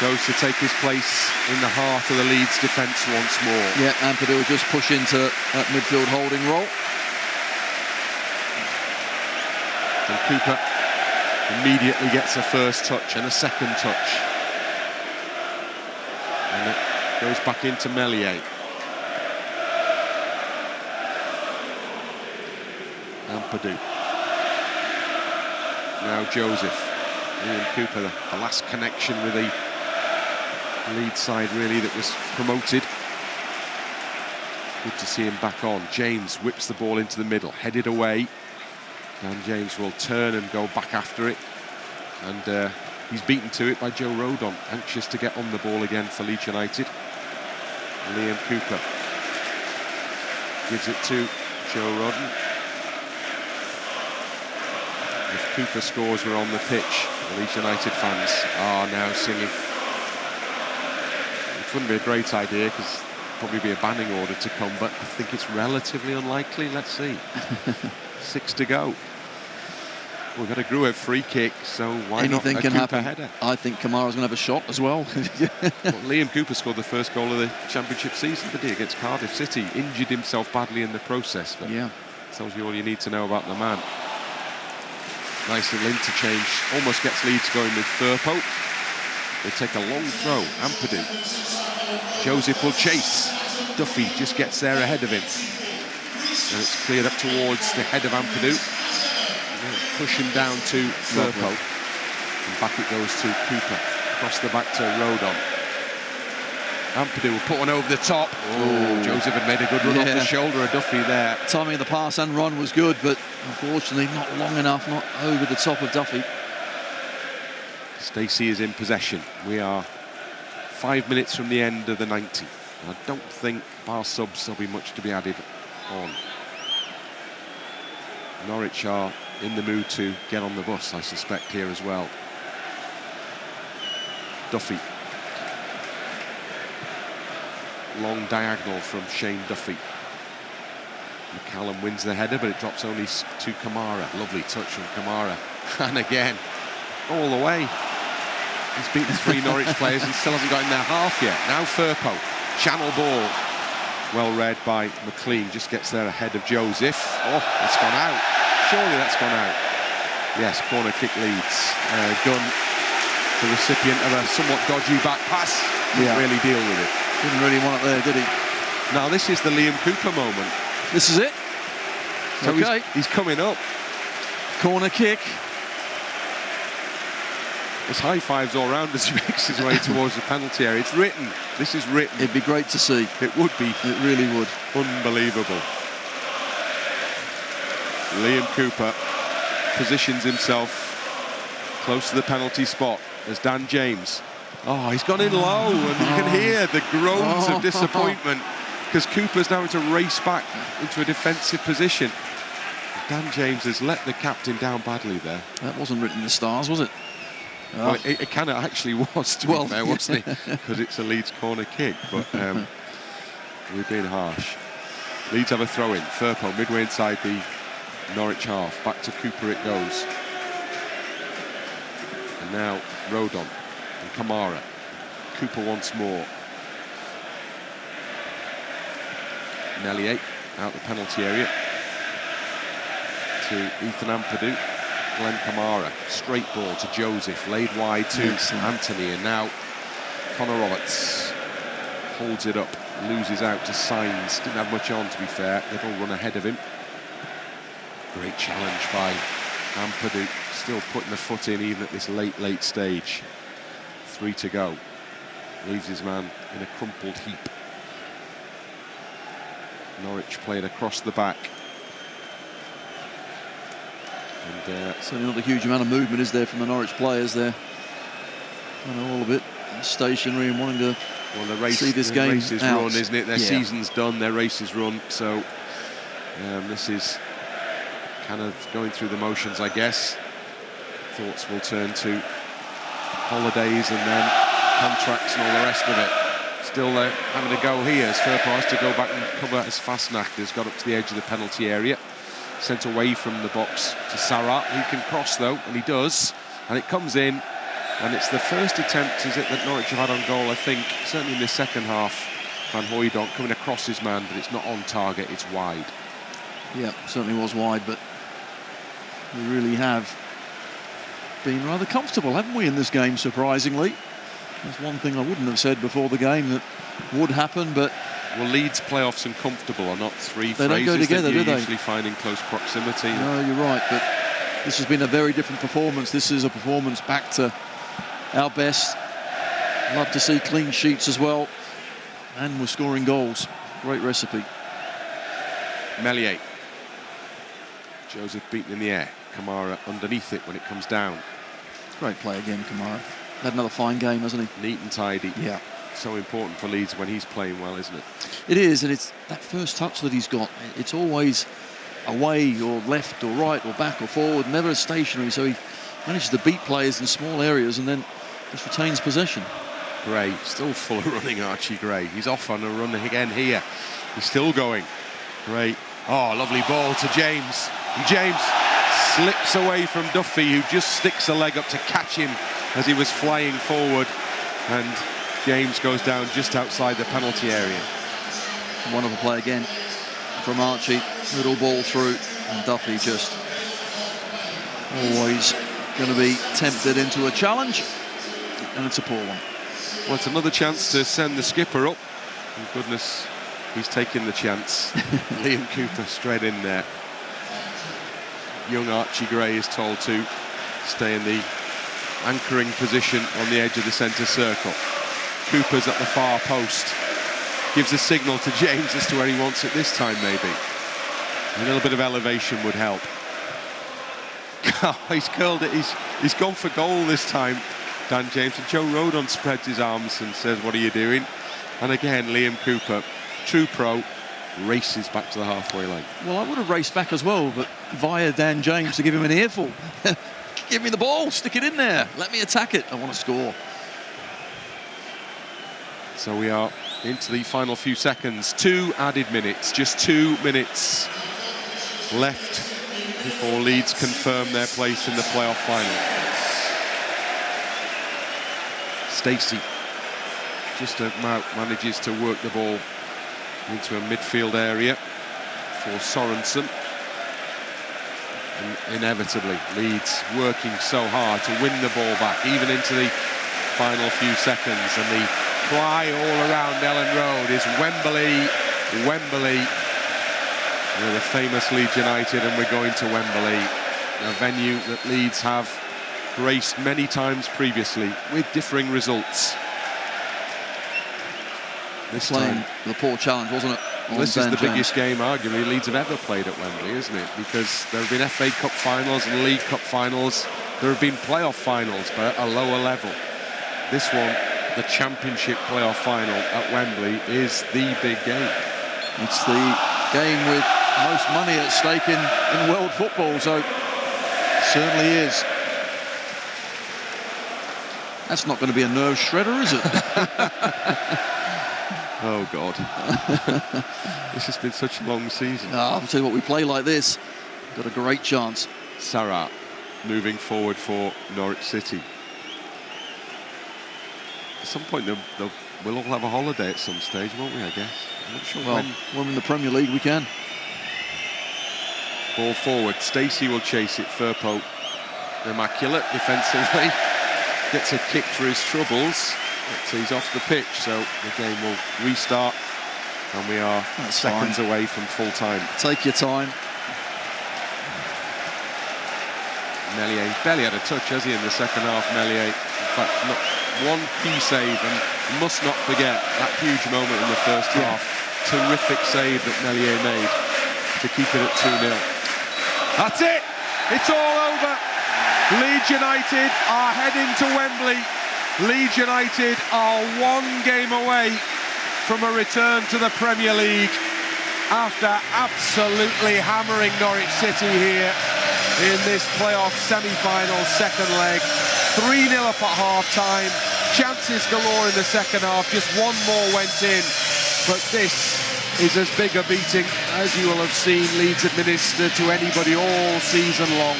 goes to take his place in the heart of the Leeds defence once more. Yeah, Ampadu will just push into that midfield holding role. And Cooper immediately gets a first touch and a second touch. And it goes back into Meslier. Ampadu. Now Joseph. Liam Cooper, the last connection with the Leeds side, really, that was promoted. Good to see him back on. James whips the ball into the middle, headed away. And James will turn and go back after it. And he's beaten to it by Joe Rodon, anxious to get on the ball again for Leeds United. Liam Cooper gives it to Joe Rodon. If Cooper scores, we're on the pitch. The Leeds United fans are now singing. It wouldn't be a great idea, because probably be a banning order to come, but I think it's relatively unlikely. Let's see. 6 to go. We've got a Gruev free kick, so why anything not a can Cooper happen. Header? I think Kamara's going to have a shot as well. Well, Liam Cooper scored the first goal of the Championship season today against Cardiff City. Injured himself badly in the process, but yeah, tells you all you need to know about the man. Nice little interchange. Almost gets Leeds going with Firpo. They take a long throw. Ampadu. Joseph will chase. Duffy just gets there ahead of him. And it's cleared up towards the head of Ampadu. Push him down to Firpo. And back it goes to Cooper. Across the back to Rodon. Ampadu will put one over the top. Oh, Joseph had made a good run off the shoulder of Duffy there. Timing of the pass and run was good, but unfortunately not long enough, not over the top of Duffy. Stacey is in possession. We are 5 minutes from the end of the 90. I don't think, bar subs, there'll be much to be added on. Norwich are in the mood to get on the bus, I suspect, here as well. Duffy. Long diagonal from Shane Duffy. McCallum wins the header, but it drops only to Kamara. Lovely touch from Kamara. And again, all the way. He's beaten 3 Norwich players and still hasn't got in their half yet. Now Firpo. channel ball. Well read by McLean, just gets there ahead of Joseph. Oh, it's gone out. Surely that's gone out. Yes, corner kick Leeds. Gunn, the recipient of a somewhat dodgy back pass. Didn't really deal with it. Didn't really want it there, did he? Now this is the Liam Cooper moment. This is it. So okay. He's coming up. Corner kick. There's high fives all round as he makes his way towards the penalty area. It's written. This is written. It'd be great to see. It would be. It really would. Unbelievable. Liam Cooper positions himself close to the penalty spot as Dan James. Oh, he's gone in low, and you can hear the groans of disappointment because Cooper's now to race back into a defensive position. Dan James has let the captain down badly there. That wasn't written in the stars, was it? Well, it kind of actually was, to be fair, wasn't it? Because it's a Leeds corner kick, but we've been harsh. Leeds have a throw-in. Firpo midway inside the Norwich half. Back to Cooper it goes. And now Rodon and Kamara. Cooper once more. Meslier out the penalty area to Ethan Ampadu. Glenn Kamara, straight ball to Joseph, laid wide to Anthony, and now Connor Roberts holds it up, loses out to Sainz. Didn't have much on, to be fair. Little run ahead of him. Great challenge by Ampadu, still putting the foot in even at this late stage. 3 to go. Leaves his man in a crumpled heap. Norwich played across the back. And certainly not a huge amount of movement, is there, from the Norwich players there? I know all a bit stationary and wanting to see this game race is out. run, isn't it? Their season's done, their race is run. So this is kind of going through the motions, I guess. Thoughts will turn to holidays and then contracts and all the rest of it. Still having a go here as Firpo has to go back and cover as Fastnacht has got up to the edge of the penalty area. Sent away from the box to Sara. He can cross though, and he does. And it comes in, and it's the first attempt, is it, that Norwich have had on goal, I think, certainly in the second half. Van Hooijdonk coming across his man, but it's not on target, it's wide. Yeah, certainly was wide, but we really have been rather comfortable, haven't we, in this game, surprisingly? There's one thing I wouldn't have said before the game that would happen, but... Well, Leeds playoffs and comfortable are not three they phrases don't go together, that you do they? usually find in close proximity. No, you're right, but this has been a very different performance. This is a performance back to our best. Love to see clean sheets as well, and we're scoring goals. Great recipe. Meslier. Joseph beaten in the air. Kamara underneath it when it comes down. Great play again, Kamara. Had another fine game, hasn't he? Neat and tidy. Yeah. So important for Leeds when he's playing well, isn't it? It is, and it's that first touch that he's got. It's always away or left or right or back or forward, never stationary. So he manages to beat players in small areas and then just retains possession. Gray, still full of running, Archie Gray. He's off on a run again here. He's still going. Great. Oh, lovely ball to James. And James slips away from Duffy, who just sticks a leg up to catch him as he was flying forward. And James goes down just outside the penalty area. Wonderful play again from Archie. Little ball through, and Duffy just always going to be tempted into a challenge, and it's a poor one. Well, it's another chance to send the skipper up. Thank goodness he's taking the chance. Liam Cooper straight in there. Young Archie Gray is told to stay in the anchoring position on the edge of the centre circle. Cooper's at the far post. Gives a signal to James as to where he wants it this time, maybe. A little bit of elevation would help. Oh, he's curled it. He's gone for goal this time, Dan James. And Joe Rodon spreads his arms and says, "What are you doing?" And again, Liam Cooper, true pro, races back to the halfway line. Well, I would have raced back as well, but via Dan James to give him an earful. Give me the ball, stick it in there, let me attack it. I want to score. So we are into the final few seconds. 2 added minutes, just 2 minutes left before Leeds confirm their place in the playoff final. Stacey just about manages to work the ball into a midfield area for Sorensen. And inevitably, Leeds working so hard to win the ball back, even into the final few seconds. And the cry all around Ellen Road is Wembley, Wembley. We're the famous Leeds United, and we're going to Wembley, a venue that Leeds have graced many times previously with differing results. This time, the poor challenge, wasn't it? This is the biggest game, arguably, Leeds have ever played at Wembley, isn't it? Because there have been FA Cup finals and League Cup finals. There have been playoff finals, but at a lower level. This one, the Championship playoff final at Wembley, is the big game. It's the game with most money at stake in world football, so it certainly is. That's not going to be a nerve shredder, is it? Oh, God. This has been such a long season. I'll tell you what, we play like this, got a great chance. Sara moving forward for Norwich City. At some point, we'll all have a holiday at some stage, won't we, I guess? I'm not sure when we're in the Premier League, we can. Ball forward. Stacey will chase it. Firpo, immaculate defensively. Gets a kick for his troubles. But he's off the pitch, so the game will restart. And we are seconds away from full time. Take your time. Meslier barely had a touch, has he, in the second half, Meslier? In fact, not one key save, and must not forget that huge moment in the first half. Terrific save that Meslier made to keep it at 2-0. That's it! It's all over! Leeds United are heading to Wembley. Leeds United are one game away from a return to the Premier League after absolutely hammering Norwich City here in this playoff semi-final second leg. 3-0 up at half-time, chances galore in the second half, just one more went in, but this is as big a beating as you will have seen Leeds administer to anybody all season long.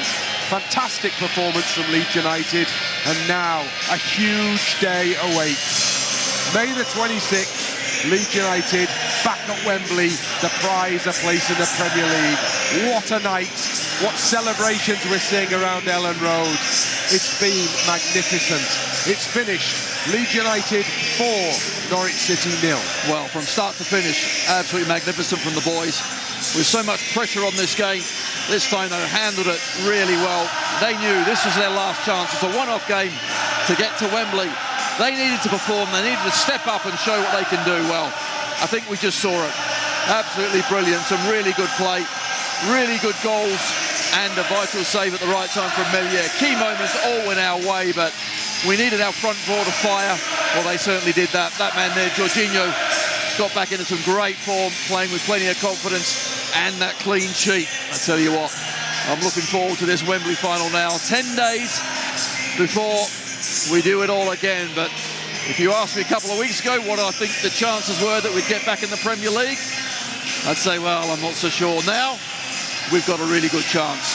Fantastic performance from Leeds United, and now a huge day awaits. May the 26th, Leeds United back at Wembley, the prize a place in the Premier League. What a night, what celebrations we're seeing around Ellen Road. It's been magnificent. It's finished. Leeds United 4, Norwich City 0. Well, from start to finish, absolutely magnificent from the boys. With so much pressure on this game, this time they handled it really well. They knew this was their last chance. It's a one-off game to get to Wembley. They needed to perform. They needed to step up and show what they can do. Well, I think we just saw it. Absolutely brilliant. Some really good play, really good goals, and a vital save at the right time from Meslier. Key moments all went our way, but we needed our front four to fire. Well, they certainly did that. That man there, Georginio, got back into some great form, playing with plenty of confidence, and that clean sheet. I tell you what, I'm looking forward to this Wembley final now. 10 days before we do it all again. But if you asked me a couple of weeks ago what I think the chances were that we'd get back in the Premier League, I'd say, well, I'm not so sure. Now, we've got a really good chance.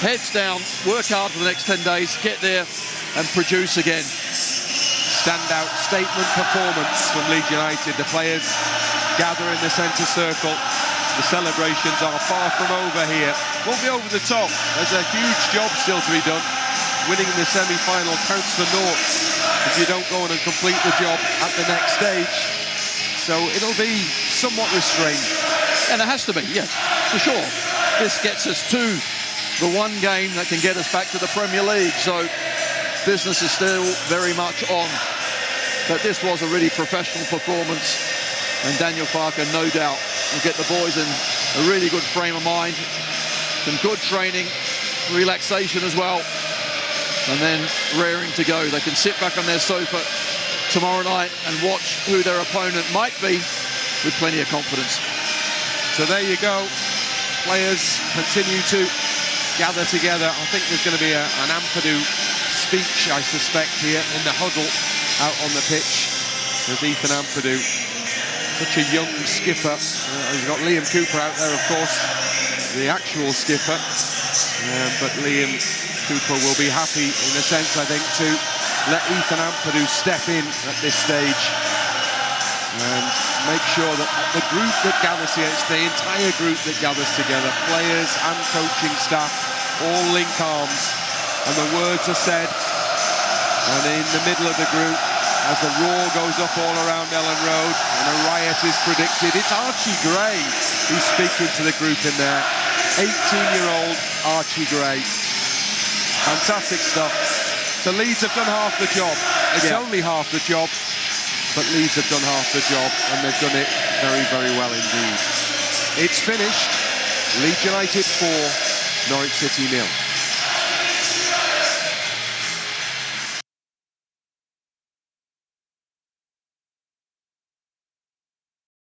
Heads down, work hard for the next 10 days, get there and produce again. Standout statement performance from Leeds United. The players gather in the centre circle. The celebrations are far from over here. Won't be over the top. There's a huge job still to be done. Winning in the semi-final counts for naught if you don't go on and complete the job at the next stage. So it'll be somewhat restrained. And it has to be, yeah, for sure. This gets us to the one game that can get us back to the Premier League. So business is still very much on. But this was a really professional performance. And Daniel Farke, no doubt, will get the boys in a really good frame of mind. Some good training, relaxation as well. And then raring to go. They can sit back on their sofa tomorrow night and watch who their opponent might be with plenty of confidence. So there you go. Players continue to gather together. I think there's going to be an Ampadu speech, I suspect, here in the huddle out on the pitch. There's Ethan Ampadu, such a young skipper. We've got Liam Cooper out there, of course, the actual skipper. But Liam Cooper will be happy, in a sense, I think, to let Ethan Ampadu step in at this stage. and make sure that the group that gathers here, it's the entire group that gathers together, players and coaching staff, all link arms, and the words are said. And in the middle of the group, as the roar goes up all around Ellen Road and a riot is predicted, it's Archie Gray who's speaking to the group in there. 18-year-old Archie Gray. Fantastic stuff. So Leeds have done half the job. It's only half the job, but Leeds have done half the job, and they've done it very, very well indeed. It's finished. Leeds United 4, Norwich City 0.